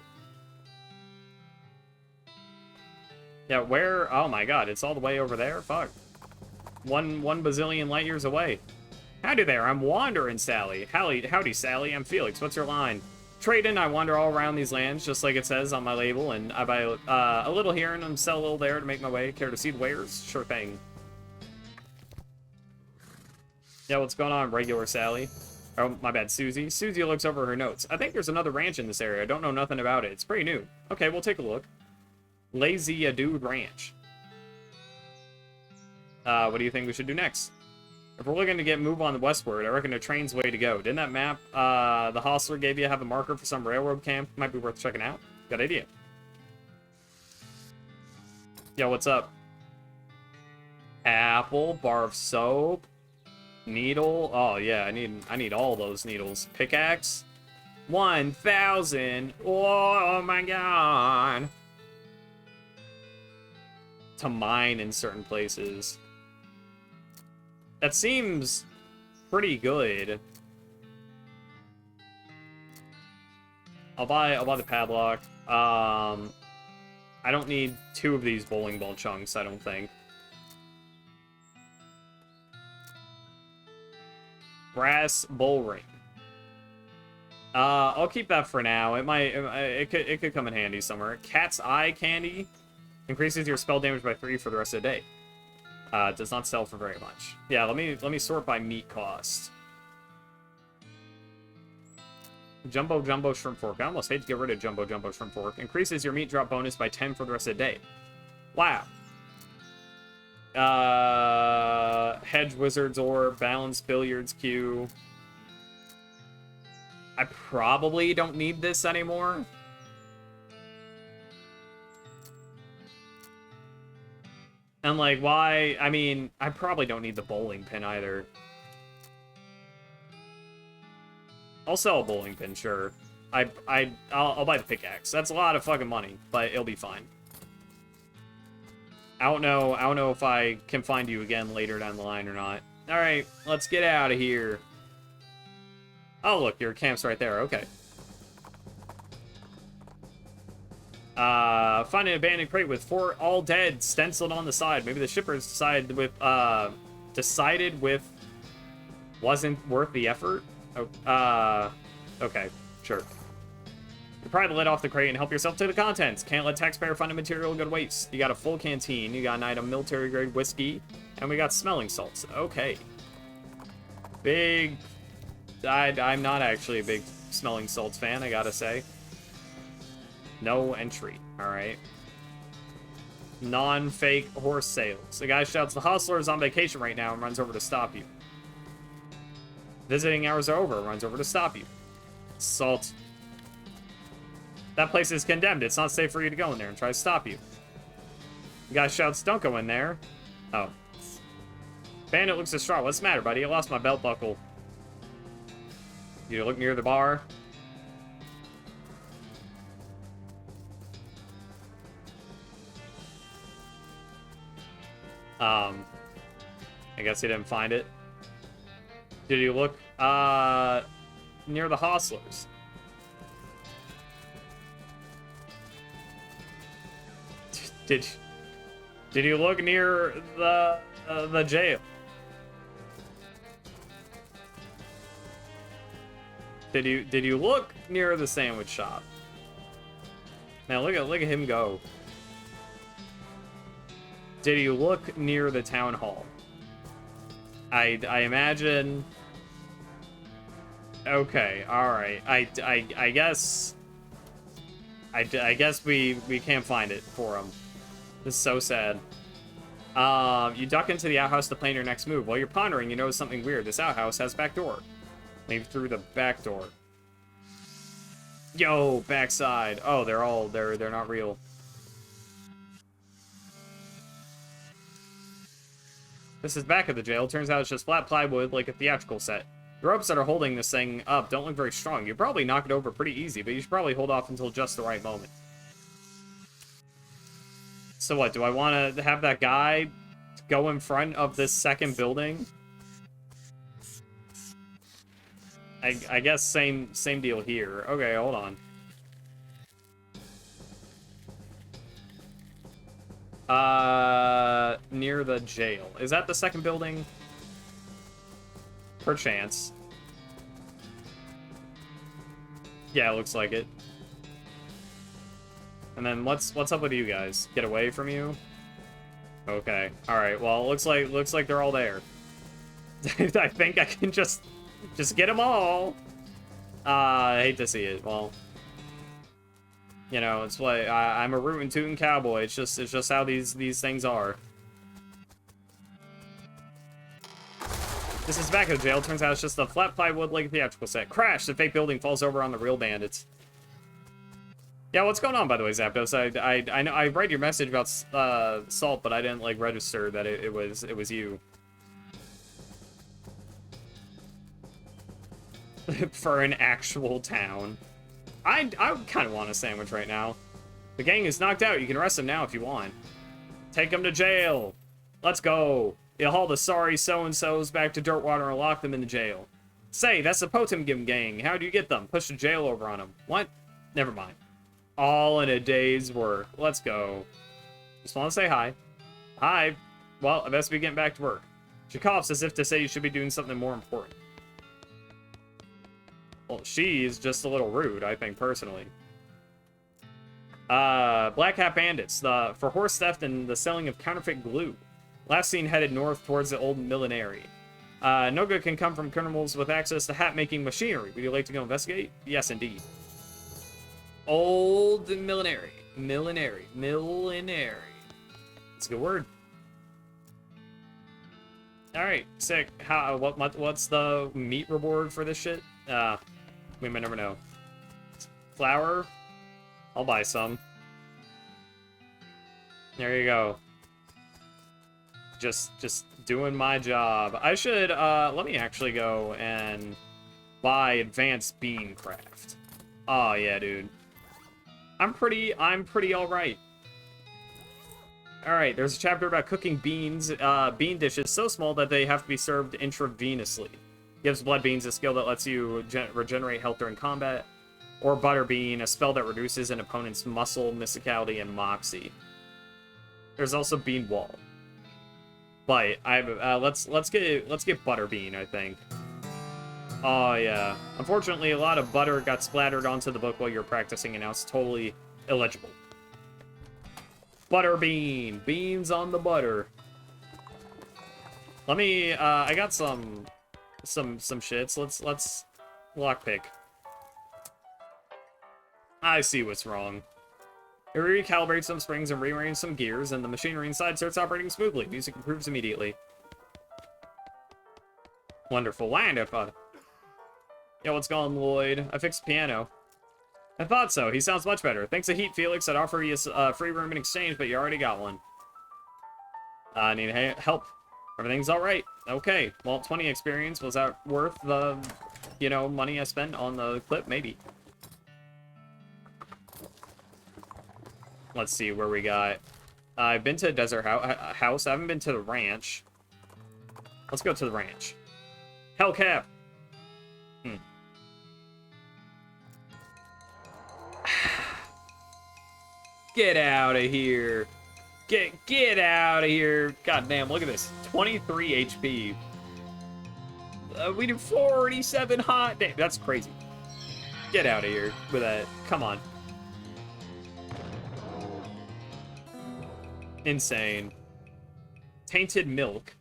Yeah, where? Oh my god, it's all the way over there? Fuck. One bazillion light years away. Howdy there, I'm Wandering Sally. Howdy, Sally, I'm Felix. What's your line? Trading, I wander all around these lands, just like it says on my label, and I buy a little here and sell a little there to make my way. Care to see the wares? Sure thing. Yeah, what's going on, regular Sally? Oh, my bad, Susie. Susie looks over her notes. I think there's another ranch in this area. I don't know nothing about it. It's pretty new. Okay, we'll take a look. Lazy a Dude Ranch. What do you think we should do next? If we're looking to move on the westward, I reckon a train's the way to go. Didn't that map the hostler gave you have a marker for some railroad camp? Might be worth checking out. Good idea. Yo, what's up? Apple, bar of soap, needle. Oh yeah, I need all those needles. Pickaxe, 1,000. Oh my god. To mine in certain places. That seems pretty good. I'll buy the padlock. I don't need 2 of these bowling ball chunks, I don't think. Brass bowl ring. I'll keep that for now. It could come in handy somewhere. Cat's eye candy increases your spell damage by 3 for the rest of the day. Does not sell for very much. Yeah, let me sort by meat cost. Jumbo Shrimp Fork. I almost hate to get rid of Jumbo Shrimp Fork. Increases your meat drop bonus by 10 for the rest of the day. Wow. Hedge Wizard's Orb, Balanced Billiards Cue. I probably don't need this anymore. And like, why? I mean, I probably don't need the bowling pin either. I'll sell a bowling pin, sure. I'll buy the pickaxe. That's a lot of fucking money, but it'll be fine. I don't know if I can find you again later down the line or not. All right, let's get out of here. Oh, look, your camp's right there. Okay. Find an abandoned crate with 4 all dead stenciled on the side. Maybe the shippers decided with wasn't worth the effort. Oh, okay, sure. You pry the lid off the crate and help yourself to the contents. Can't let taxpayer-funded material go to waste. You got a full canteen, you got an item military-grade whiskey, and we got smelling salts. Okay. Big... I'm not actually a big smelling salts fan, I gotta say. No entry. Alright. Non-fake horse sales. The guy shouts, the hostler is on vacation right now and runs over to stop you. Visiting hours are over, runs over to stop you. Salt. That place is condemned. It's not safe for you to go in there and try to stop you. The guy shouts, don't go in there. Oh. Bandit looks distraught. What's the matter, buddy? I lost my belt buckle. You look near the bar. I guess he didn't find it. Did you look, near the hostlers? Did you look near the jail? Did you look near the sandwich shop? Now look at him go. Did you look near the town hall? I imagine. Okay, all right. I guess. I guess we can't find it for him. This is so sad. You duck into the outhouse to plan your next move. While you're pondering, you notice something weird. This outhouse has a back door. Leave through the back door. Yo, backside. Oh, they're not real. This is back of the jail. Turns out it's just flat plywood like a theatrical set. The ropes that are holding this thing up don't look very strong. You probably knock it over pretty easy, but you should probably hold off until just the right moment. So what, do I want to have that guy go in front of this second building? I guess same deal here. Okay, hold on. Near the jail. Is that the second building? Perchance. Yeah, it looks like it. And then what's up with you guys? Get away from you? Okay. All right. Well, it looks like they're all there. I think I can just get them all. I hate to see it. Well, you know, it's like I'm a rootin' tootin' cowboy. It's just how these things are. This is back of the jail. Turns out it's just a flat plywood like a theatrical set. Crash! The fake building falls over on the real bandits. Yeah, what's going on, by the way, Zapdos? I know I read your message about salt, but I didn't like register that it was you. For an actual town. I kind of want a sandwich right now. The gang is knocked out. You can arrest them now if you want. Take them to jail. Let's go. You'll haul the sorry so-and-sos back to Dirtwater and lock them in the jail. Say, that's the Potemkin gang. How do you get them? Push the jail over on them. What? Never mind. All in a day's work. Let's go. Just want to say hi. Hi. Well, I best be getting back to work. She coughs as if to say you should be doing something more important. Well, she's just a little rude, I think, personally. Black Hat Bandits. For horse theft and the selling of counterfeit glue. Last seen headed north towards the old millinary. No good can come from criminals with access to hat-making machinery. Would you like to go investigate? Yes, indeed. Old millinary. Millinary. It's a good word. Alright, sick. What's the meat reward for this shit? We may never know. Flour? I'll buy some. There you go. Just doing my job. I should, let me actually go and buy advanced bean craft. Oh, yeah, dude. I'm pretty alright. Alright, there's a chapter about cooking beans, bean dishes so small that they have to be served intravenously. Gives blood beans a skill that lets you regenerate health during combat. Or butterbean, a spell that reduces an opponent's muscle, mysticality, and moxie. There's also bean wall. But let's get butterbean, I think. Oh, yeah. Unfortunately, a lot of butter got splattered onto the book while you're practicing, and now it's totally illegible. Butter bean. Beans on the butter. Let me, I got some shits. Let's lockpick. I see what's wrong. It recalibrates some springs and rearranges some gears, and the machinery inside starts operating smoothly. Music improves immediately. Wonderful. Wonderful. Yo, what's going on, Lloyd? I fixed the piano. I thought so. He sounds much better. Thanks to Heat Felix, I'd offer you a free room in exchange, but you already got one. I need help. Everything's alright. Okay. Well, 20 experience. Was that worth the, you know, money I spent on the clip? Maybe. Let's see where we got. I've been to the desert house. I haven't been to the ranch. Let's go to the ranch. Hellcap. Get out of here. Get out of here. God damn, look at this. 23 HP. We do 47 hot. Damn, that's crazy. Get out of here with that. Come on. Insane. Tainted milk.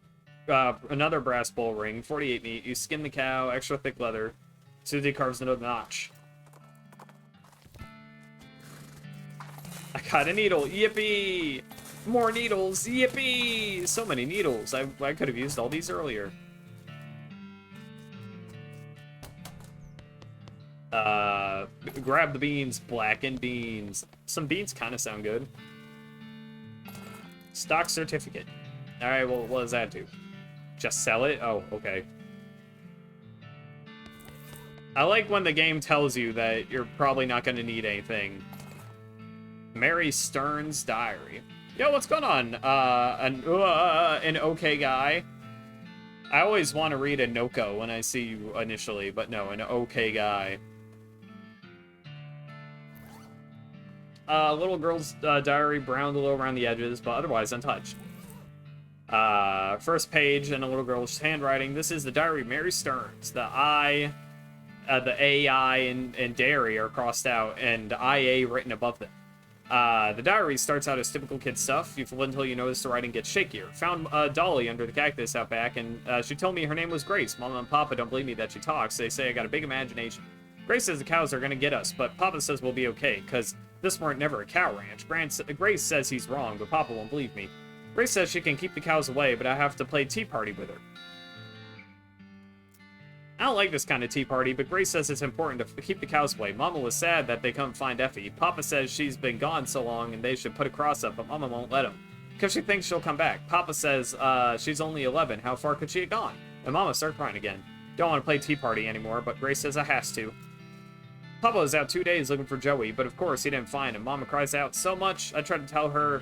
Another brass bowl ring. 48 meat. You skin the cow. Extra thick leather. Susie carves into a notch. I got a needle. Yippee! More needles. Yippee! So many needles. I could have used all these earlier. Grab the beans. Blackened beans. Some beans kind of sound good. Stock certificate. Alright, well, what does that do? Just sell it? Oh, okay. I like when the game tells you that you're probably not going to need anything. Mary Stern's diary. Yo, what's going on? An okay guy. I always want to read a Noko when I see you initially, but no, an okay guy. Little girl's diary, browned a little around the edges, but otherwise untouched. First page in a little girl's handwriting. This is the diary of Mary Stearns. The AI and dairy are crossed out, and IA written above them. The diary starts out as typical kid stuff. You flip until you notice the writing gets shakier. Found Dolly under the cactus out back, and she told me her name was Grace. Mama and Papa don't believe me that she talks. They say I got a big imagination. Grace says the cows are gonna get us, but Papa says we'll be okay, because this weren't never a cow ranch. Grace says he's wrong, but Papa won't believe me. Grace says she can keep the cows away, but I have to play tea party with her. I don't like this kind of tea party, but Grace says it's important to keep the cows away. Mama was sad that they couldn't find Effie. Papa says she's been gone so long and they should put a cross up, but Mama won't let him. Because she thinks she'll come back. Papa says she's only 11. How far could she have gone? And Mama starts crying again. Don't want to play tea party anymore, but Grace says I has to. Papa was out 2 days looking for Joey, but of course he didn't find him. Mama cries out so much. I tried to tell her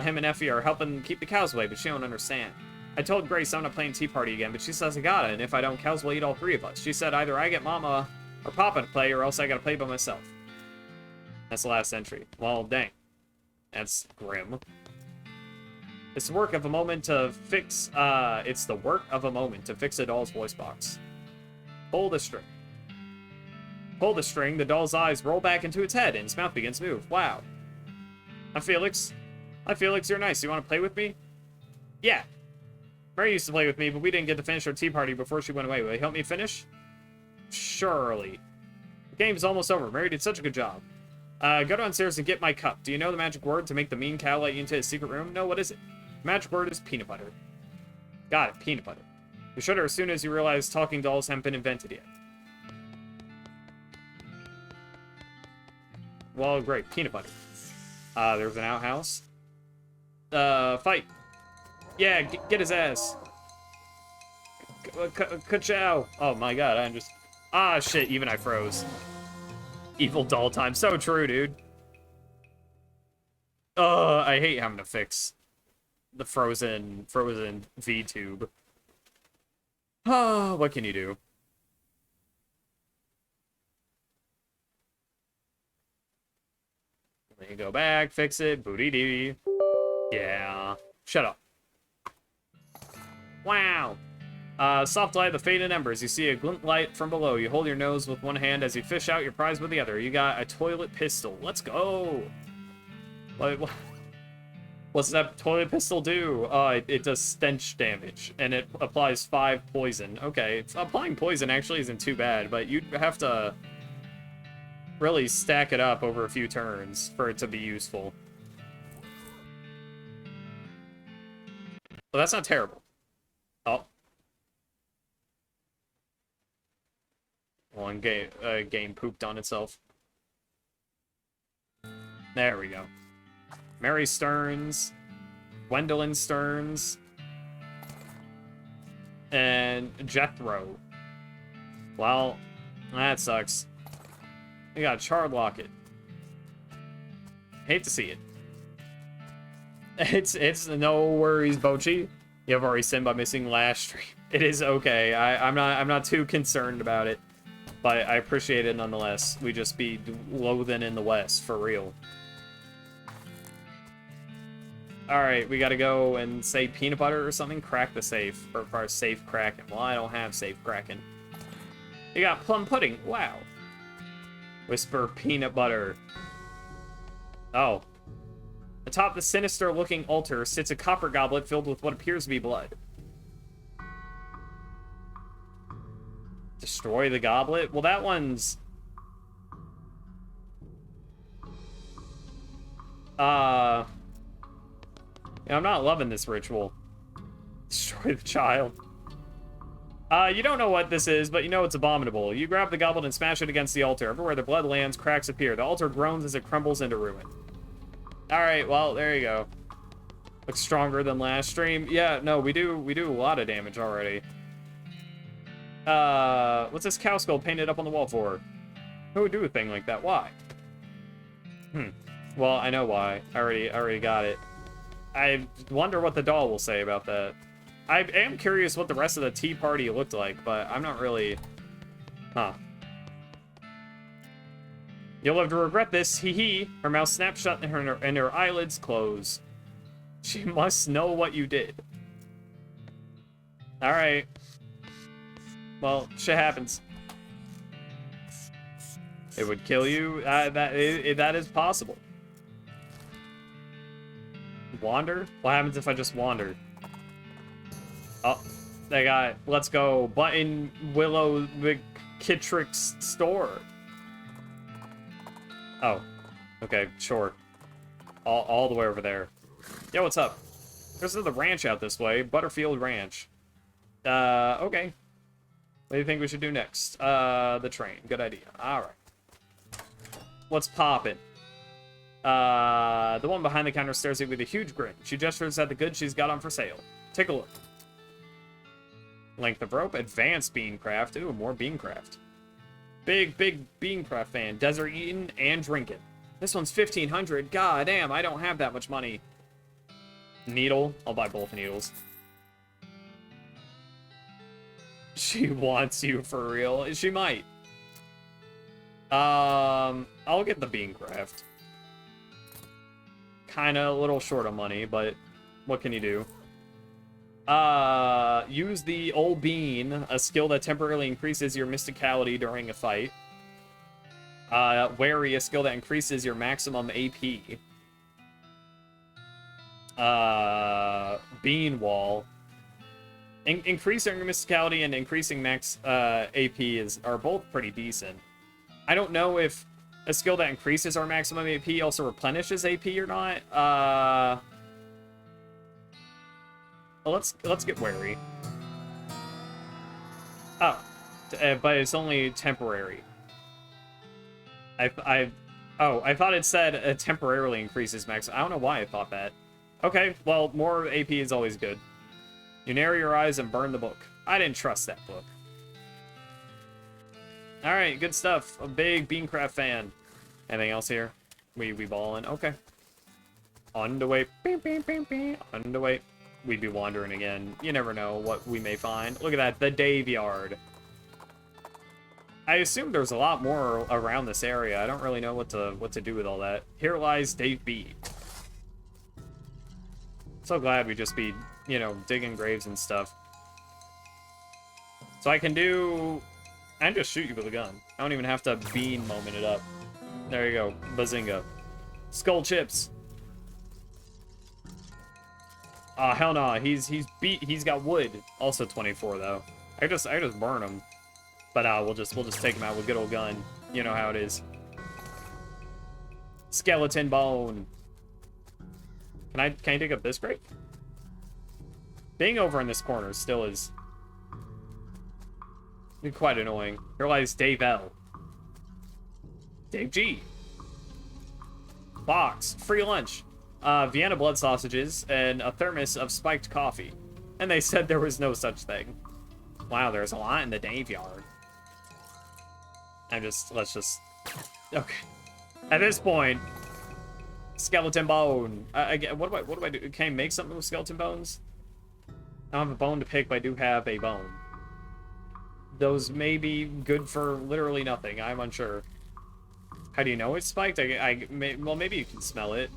him and Effie are helping keep the cows away, but she don't understand. I told Grace I'm not playing tea party again, but she says I gotta, and if I don't, cows will eat all three of us. She said either I get Mama or Papa to play, or else I gotta play by myself. That's the last entry. Well, dang. That's grim. It's the work of a moment to fix, it's the work of a moment to fix a doll's voice box. Pull the string. Pull the string, the doll's eyes roll back into its head, and its mouth begins to move. Wow. Hi, Felix. Hi, Felix, you're nice. You want to play with me? Yeah. Mary used to play with me, but we didn't get to finish our tea party before she went away. Will you help me finish? Surely. The game's almost over. Mary did such a good job. Go downstairs and get my cup. Do you know the magic word to make the mean cow let you into his secret room? No, what is it? The magic word is peanut butter. Got it, peanut butter. You should have as soon as you realize talking dolls haven't been invented yet. Well, great. Peanut butter. There's an outhouse. Fight. Yeah, get his ass. Ka-chow. Oh my god, I'm just... Ah, shit, even I froze. Evil doll time. So true, dude. I hate having to fix the frozen V-tube. Oh, what can you do? Then you go back, fix it, booty-dee. Yeah. Shut up. Wow. Soft light, the faded embers. You see a glint light from below. You hold your nose with one hand as you fish out your prize with the other. You got a toilet pistol. Let's go. What's that toilet pistol do? It does stench damage, and it applies 5 poison. Okay, applying poison actually isn't too bad, but you'd have to really stack it up over a few turns for it to be useful. Well, that's not terrible. Oh. One game pooped on itself. There we go. Mary Stearns, Gwendolyn Stearns, and Jethro. Well, that sucks. We got Charred Locket. Hate to see it. It's no worries, Bochi. You have already sinned by missing last stream. It is okay. I'm not too concerned about it, but I appreciate it nonetheless. We just be loathing in the West for real. All right, we gotta go and say peanut butter or something. Crack the safe for our safe cracking. Well, I don't have safe cracking. You got plum pudding. Wow. Whisper peanut butter. Oh. Atop the sinister-looking altar sits a copper goblet filled with what appears to be blood. Destroy the goblet? Well, that one's... Yeah, I'm not loving this ritual. Destroy the child. You don't know what this is, but you know it's abominable. You grab the goblet and smash it against the altar. Everywhere the blood lands, cracks appear. The altar groans as it crumbles into ruin. Alright, well, there you go. Looks stronger than last stream. Yeah, no, we do a lot of damage already. What's this cow skull painted up on the wall for? Who would do a thing like that? Why? Well, I know why. I already got it. I wonder what the doll will say about that. I am curious what the rest of the tea party looked like, but I'm not really... Huh. You'll have to regret this, hee hee. Her mouth snaps shut and her eyelids close. She must know what you did. Alright. Well, shit happens. It would kill you? That is possible. Wander? What happens if I just wander? Oh, they got, let's go, Button Willow McKittrick's store. Oh, okay, sure. All the way over there. Yo, what's up? There's the ranch out this way, Butterfield Ranch. Okay. What do you think we should do next? The train, good idea. All right. What's poppin'? The one behind the counter stares at you with a huge grin. She gestures at the goods she's got on for sale. Take a look. Length of rope, advanced beancraft. Ooh, more beancraft. Big beancraft fan. Desert eating and drinking. This one's 1,500. God damn, I don't have that much money. Needle. I'll buy both needles. She wants you for real. She might. I'll get the beancraft. Kinda a little short of money, but what can you do? Use the old bean, a skill that temporarily increases your mysticality during a fight. Wary, a skill that increases your maximum AP. Bean wall. Increasing your mysticality and increasing max AP are both pretty decent. I don't know if a skill that increases our maximum AP also replenishes AP or not. Well, let's get wary. Oh, but it's only temporary. I thought it said temporarily increases max. I don't know why I thought that. Okay, well, more AP is always good. You narrow your eyes and burn the book. I didn't trust that book. All right, good stuff. A big beancraft fan. Anything else here? We ballin'. Okay. Underway. Underway. We'd be wandering again. You never know what we may find. Look at that, the Dave Yard. I assume there's a lot more around this area. I don't really know what to do with all that. Here lies Dave B. So glad we just be, you know, digging graves and stuff. So I can just shoot you with a gun. I don't even have to bean moment it up. There you go. Bazinga. Skull chips. Hell no. He's got wood. Also 24 though. I just burn him. But we'll just take him out with a good old gun. You know how it is. Skeleton bone. Can I dig up this crate? Being over in this corner still is quite annoying. Here lies Dave L. Dave G. Box. Free lunch. Vienna blood sausages and a thermos of spiked coffee. And they said there was no such thing. Wow, there's a lot in the Dave yard. Let's just... Okay. At this point, skeleton bone. Again, what do I do? Can I make something with skeleton bones? I don't have a bone to pick, but I do have a bone. Those may be good for literally nothing. I'm unsure. How do you know it's spiked? Well, maybe you can smell it.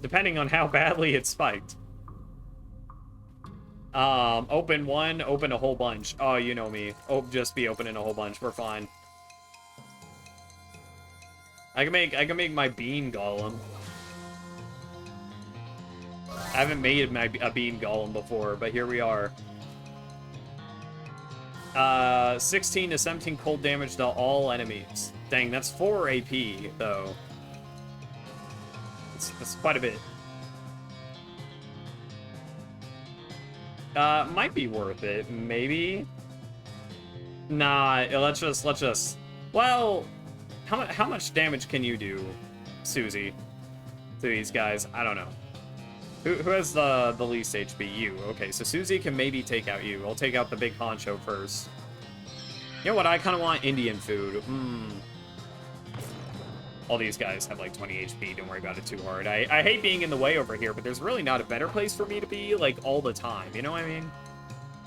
Depending on how badly it's spiked. Open one, open a whole bunch. Oh, you know me. Oh, just be opening a whole bunch. We're fine. I can make my bean golem. I haven't made a bean golem before, but here we are. 16 to 17 cold damage to all enemies. Dang, that's 4 AP, though. That's quite a bit. Might be worth it, maybe. Nah, let's just... Well, how much damage can you do, Susie, to these guys? I don't know. Who has the least HP? You. Okay, so Susie can maybe take out you. I'll take out the big honcho first. You know what? I kind of want Indian food. All these guys have like 20 HP. Don't worry about it too hard. I hate being in the way over here, but there's really not a better place for me to be, like, all the time. You know what I mean?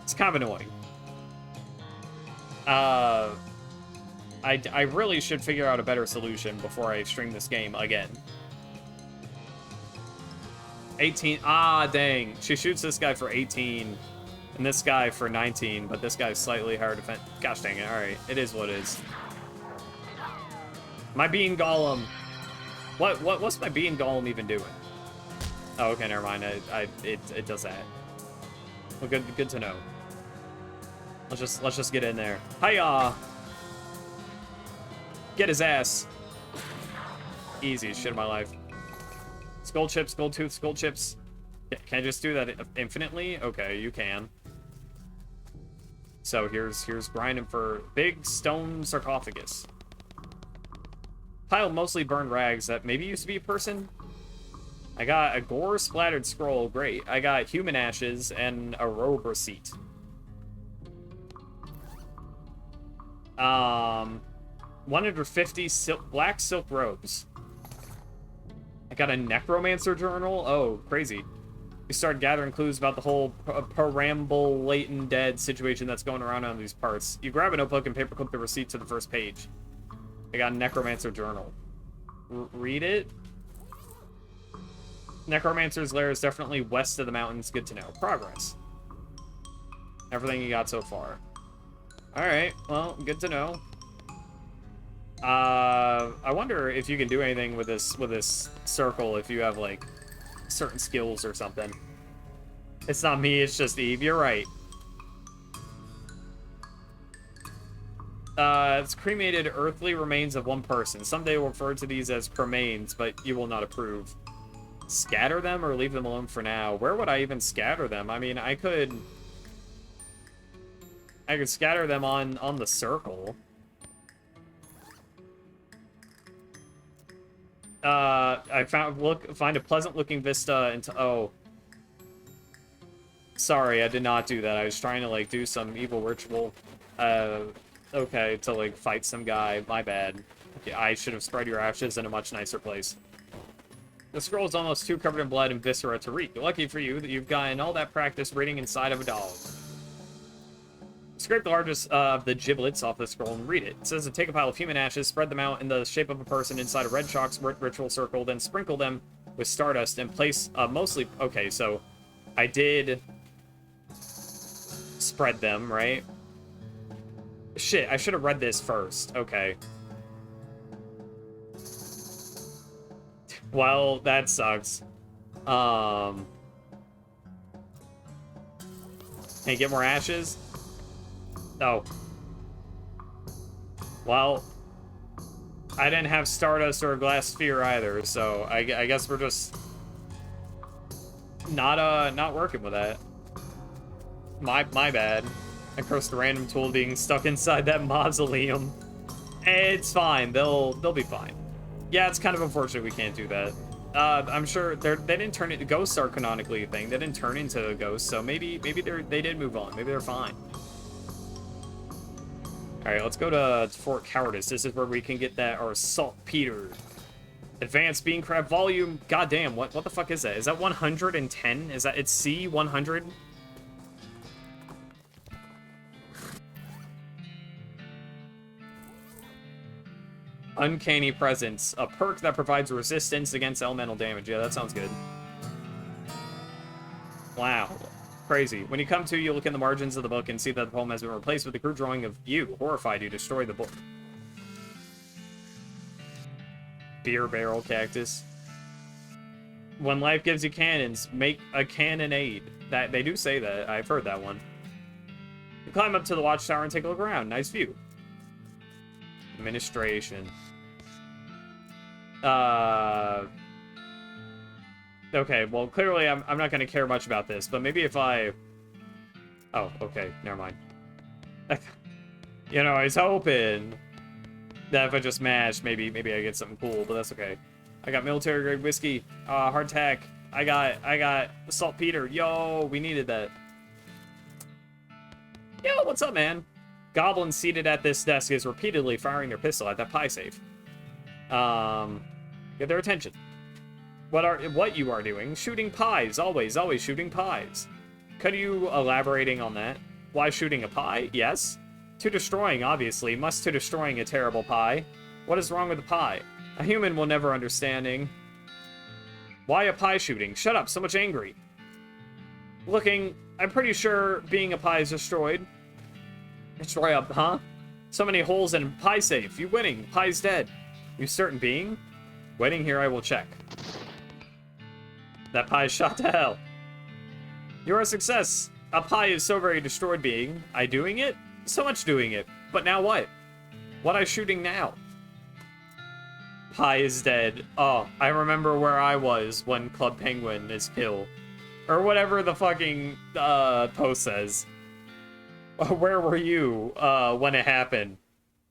It's kind of annoying. I really should figure out a better solution before I stream this game again. 18. Ah, dang. She shoots this guy for 18 and this guy for 19, but this guy's slightly higher defense. Gosh dang it. All right. It is what it is. My bean golem. What's my bean golem even doing? Oh, okay, never mind. It does that. Well, good to know. Let's just get in there. Hiya! Get his ass. Easy shit of my life. Skull chips, gold tooth, skull chips. Can I just do that infinitely? Okay, you can. So here's grinding for big stone sarcophagus. Pile of mostly burned rags that maybe used to be a person. I got a gore splattered scroll. Great. I got human ashes and a robe receipt. 150 black silk robes. I got a necromancer journal. Oh, crazy. We started gathering clues about the whole perambulating dead situation that's going around on these parts. You grab a notebook and paperclip the receipt to the first page. I got a necromancer journal. Read it. Necromancer's lair is definitely west of the mountains. Good to know. Progress. Everything you got so far. Alright, well, good to know. I wonder if you can do anything with this circle if you have, like, certain skills or something. It's not me, it's just Eve. You're right. It's cremated earthly remains of one person. Someday we'll refer to these as cremains, but you will not approve. Scatter them or leave them alone for now? Where would I even scatter them? I mean, I could scatter them on the circle. I find a pleasant looking vista into... Oh. Sorry, I did not do that. I was trying to, like, do some evil ritual. Okay, to, like, fight some guy. My bad. Okay, I should have spread your ashes in a much nicer place. The scroll is almost too covered in blood and viscera to read. Lucky for you that you've gotten all that practice reading inside of a dog. Scrape the largest of the giblets off the scroll and read it. It says to take a pile of human ashes, spread them out in the shape of a person inside a red chalk ritual circle, then sprinkle them with stardust and place mostly... Okay, so I did spread them, right? shit, I should have read this first. Okay. Well, that sucks. Can you get more ashes? Oh. Well, I didn't have Stardust or a Glass Sphere either, so I guess we're just not working with that. My bad. I cursed a random tool being stuck inside that mausoleum. It's fine. They'll be fine. Yeah, it's kind of unfortunate we can't do that. I'm sure they didn't turn into ghosts are canonically a thing. They didn't turn into ghosts, so maybe they did move on. Maybe they're fine. All right, let's go to Fort Cowardice. This is where we can get that our saltpeter. Advanced Bean Crab volume. Goddamn, what the fuck is that? Is that 110? Is that it's C 100? Uncanny Presence, a perk that provides resistance against elemental damage. Yeah, that sounds good. Wow. Crazy. When you come to, you look in the margins of the book and see that the poem has been replaced with a crude drawing of you. Horrified, you destroy the book. Beer barrel cactus. When life gives you cannons, make a cannonade. That they do say that. I've heard that one. You climb up to the watchtower and take a look around. Nice view. Administration. Okay, well, clearly I'm not going to care much about this, but maybe if I... Oh, okay, never mind. You know, I was hoping that if I just mashed, maybe I get something cool, but that's okay. I got military-grade whiskey, hardtack. I got saltpeter. Yo, we needed that. Yo, what's up, man? Goblin seated at this desk is repeatedly firing their pistol at that pie safe. Get their attention. What you are doing? Shooting pies. Always shooting pies. Could you elaborating on that? Why shooting a pie? Yes. To destroying, obviously. Must to destroying a terrible pie. What is wrong with the pie? A human will never understanding. Why a pie shooting? Shut up, so much angry. Looking, I'm pretty sure being a pie is destroyed. Destroy up, huh? So many holes in pie safe. You winning. Pie's dead. You certain being? Waiting here, I will check. That pie is shot to hell. You're a success. A pie is so very destroyed being. I doing it? So much doing it. But now what? What I shooting now? Pie is dead. Oh, I remember where I was when Club Penguin is killed. Or whatever the fucking post says. Where were you when it happened?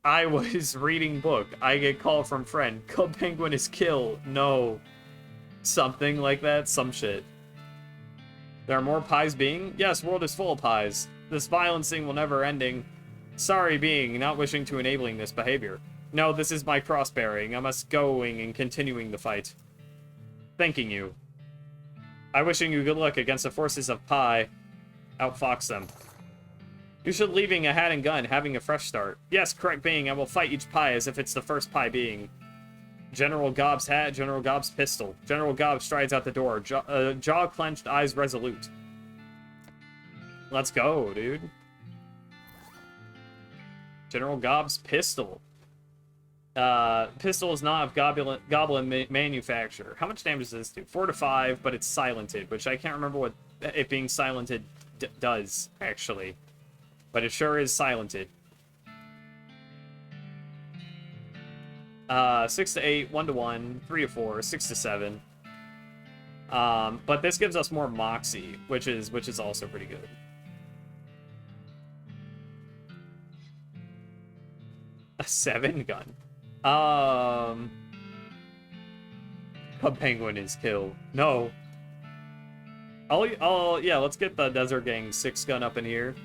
I was reading book. I get call from friend. Club Penguin is killed. No. Something like that. Some shit. There are more pies being? Yes, world is full of pies. This violencing will never ending. Sorry being, not wishing to enabling this behavior. No, this is my cross-bearing. I must going and continuing the fight. Thanking you. I wishing you good luck against the forces of pie. Outfox them. You should leaving a hat and gun, having a fresh start. Yes, correct being, I will fight each pie as if it's the first pie being. General Gobb's hat, General Gobb's pistol. General Gobb strides out the door, jaw clenched, eyes resolute. Let's go, dude. General Gobb's pistol. Pistol is not of goblin manufacture. How much damage does this do? 4 to 5, but it's silented, which I can't remember what it being silented does, actually. But it sure is silented. 6 to 8, 1 to 1, 3 to 4, 6 to 7. But this gives us more moxie, which is also pretty good. A 7 gun. Club Penguin is killed. No. Yeah, let's get the Desert Gang 6 gun up in here.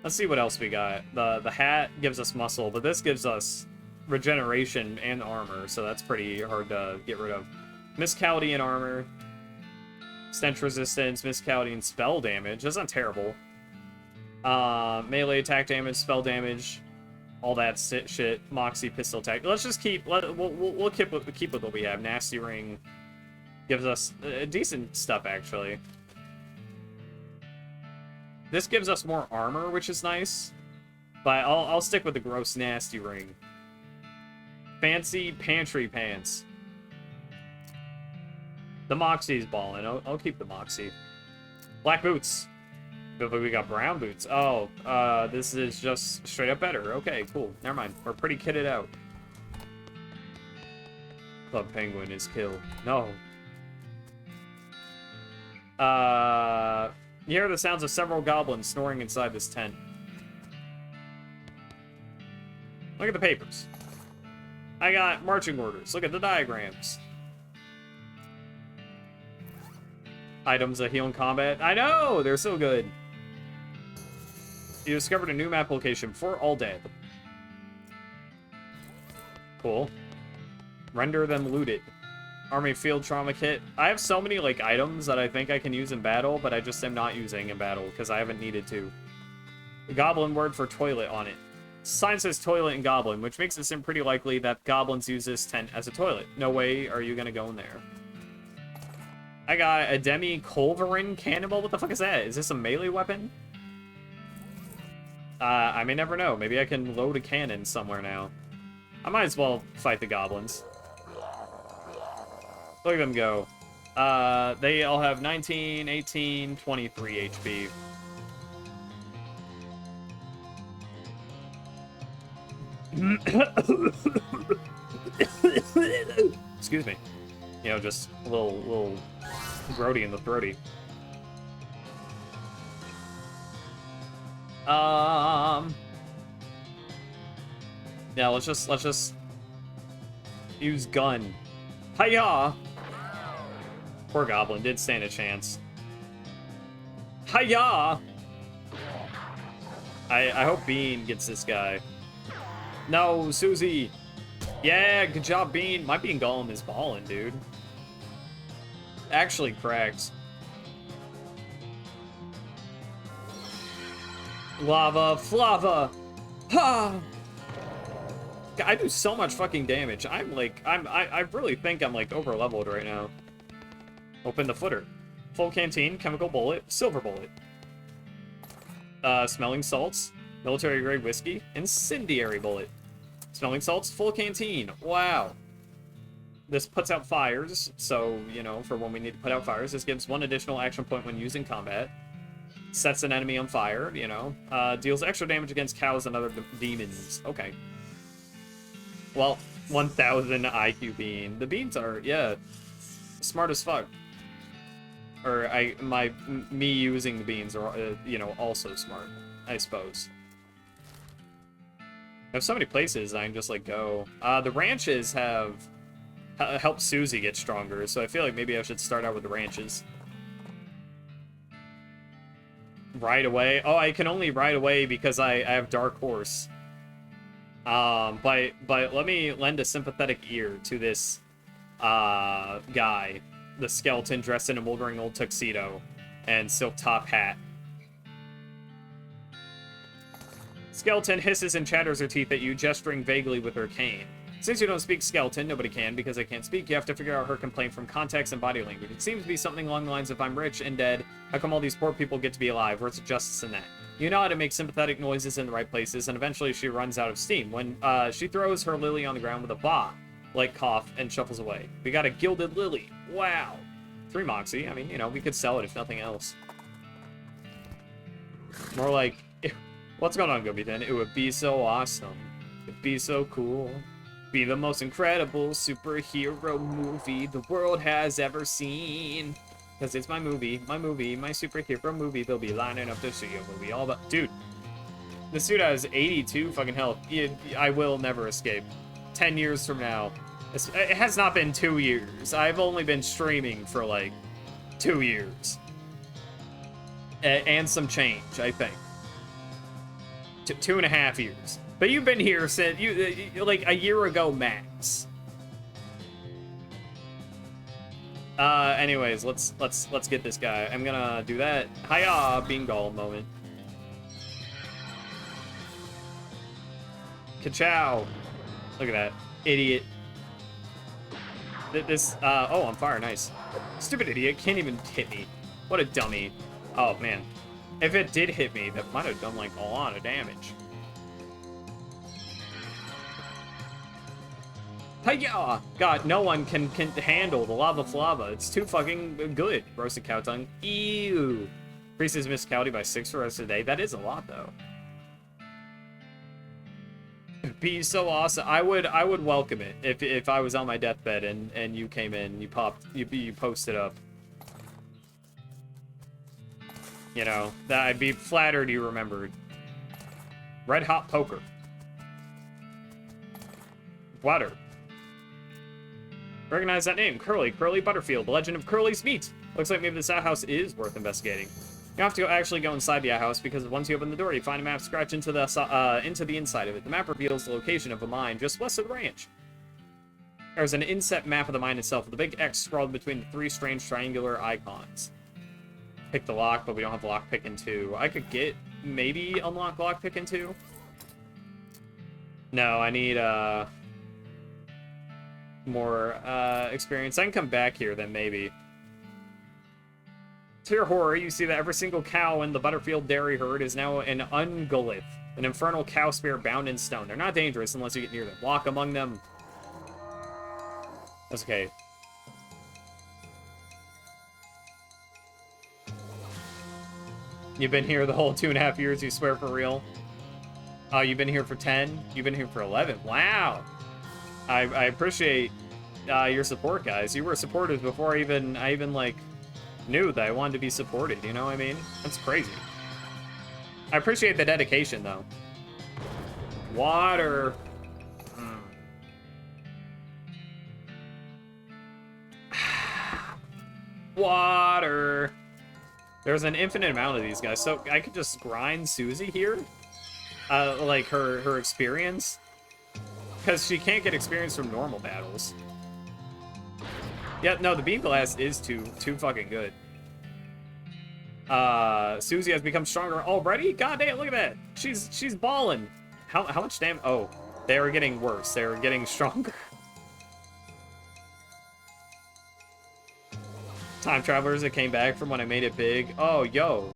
Let's see what else we got. The hat gives us muscle, but this gives us regeneration and armor, so that's pretty hard to get rid of. Miscality and armor. Stench resistance, miscality, and spell damage. That's not terrible. Melee attack damage, spell damage, all that shit. Moxie, pistol attack. Let's just keep. We'll keep with what we have. Nasty ring gives us decent stuff, actually. This gives us more armor, which is nice. But I'll stick with the gross nasty ring. Fancy pantry pants. The Moxie's balling. I'll keep the Moxie. Black boots. But we got brown boots. Oh, this is just straight up better. Okay, cool. Never mind. We're pretty kitted out. Club Penguin is killed. No. You hear the sounds of several goblins snoring inside this tent. Look at the papers. I got marching orders. Look at the diagrams. Items that heal in combat. I know! They're so good. You discovered a new map location for all dead. Cool. Render them looted. Army field trauma kit. I have so many, like, items that I think I can use in battle, but I just am not using in battle because I haven't needed to. The goblin word for toilet on it. Sign says toilet in goblin, which makes it seem pretty likely that goblins use this tent as a toilet. No way are you gonna go in there. I got a demi-culverin cannonball. What the fuck is that? Is this a melee weapon? I may never know. Maybe I can load a cannon somewhere now. I might as well fight the goblins. Look at them go. They all have 19, 18, 23 HP. Excuse me. You know, just a little grody in the throaty. Yeah, let's just use gun. Hiya! Poor goblin did stand a chance. Hiya! I hope Bean gets this guy. No, Susie! Yeah, good job, Bean. My Bean Golem is ballin', dude. Actually cracks. Lava, flava! Ha! I do so much fucking damage. I really think I'm like over leveled right now. Open the footer. Full canteen, chemical bullet, silver bullet. Smelling salts, military grade whiskey, incendiary bullet. Smelling salts, full canteen. Wow. This puts out fires, so, you know, for when we need to put out fires. This gives 1 additional action point when using combat. Sets an enemy on fire, you know. Deals extra damage against cows and other demons. Okay. Well, 1,000 IQ bean. The beans are, yeah, smart as fuck. Or me using the beans are, you know, also smart, I suppose. I have so many places I can just, like, go. The ranches have helped Susie get stronger, so I feel like maybe I should start out with the ranches. Ride away. Oh, I can only ride away because I have Dark Horse. But let me lend a sympathetic ear to this guy, the skeleton dressed in a moldering old tuxedo and silk top hat. Skeleton hisses and chatters her teeth at you, gesturing vaguely with her cane. Since you don't speak skeleton, nobody can, because I can't speak, you have to figure out her complaint from context and body language. It seems to be something along the lines of, I'm rich and dead, how come all these poor people get to be alive? Where's the justice in that? You know how to make sympathetic noises in the right places, and eventually she runs out of steam, when she throws her lily on the ground with a bah-like cough and shuffles away. We got a gilded lily. Wow. 3 Moxie. I mean, you know, we could sell it if nothing else. More like, what's going on, Gobitan? It would be so awesome. It'd be so cool. Be the most incredible superhero movie the world has ever seen. Because it's my movie, my superhero movie. They'll be lining up to see a movie all about... Dude, this dude has 82 fucking health. I will never escape. 10 years from now. It has not been 2 years. I've only been streaming for, like, 2 years. And some change, I think. 2.5 years. But you've been here since, like, a year ago max. Anyways, let's get this guy. I'm gonna do that. Hiya, Bean Golem moment. Ka-chow. Look at that. Idiot. Oh, on fire, nice. Stupid idiot, can't even hit me. What a dummy. Oh, man. If it did hit me, that might have done, like, a lot of damage. Hiya! God, no one can handle the lava flava. It's too fucking good. Roasted cow tongue. Ew. Increases physicality by 6 for the rest of the day. That is a lot, though. It'd be so awesome. I would welcome it if I was on my deathbed and you came in, you posted up. You know, that I'd be flattered you remembered. Red hot poker. Water. Recognize that name. Curly Butterfield. The Legend of Curly's Meat. Looks like maybe this outhouse is worth investigating. You have to actually go inside the outhouse because once you open the door, you find a map scratched into the inside of it. The map reveals the location of a mine just west of the ranch. There's an inset map of the mine itself with a big X scrawled between the 3 strange triangular icons. Pick the lock, but we don't have lockpick in 2. I could maybe unlock lockpick in 2. No, I need more experience. I can come back here then maybe. To your horror, you see that every single cow in the Butterfield dairy herd is now an ungolith, an infernal cow spirit bound in stone. They're not dangerous unless you get near them. Walk among them. That's okay. You've been here the whole 2.5 years, you swear for real? Oh, you've been here for 10? You've been here for 11. Wow. I appreciate your support, guys. You were supporters before I even like knew that I wanted to be supported, you know what I mean? That's crazy. I appreciate the dedication, though. Water. Water. There's an infinite amount of these guys, so I could just grind Susie here? Like, her experience? Because she can't get experience from normal battles. Yeah, no, the beam blast is too fucking good. Susie has become stronger already? God damn, look at that. She's balling. How much damage? Oh, they are getting worse. They are getting stronger. Time travelers that came back from when I made it big. Oh, yo.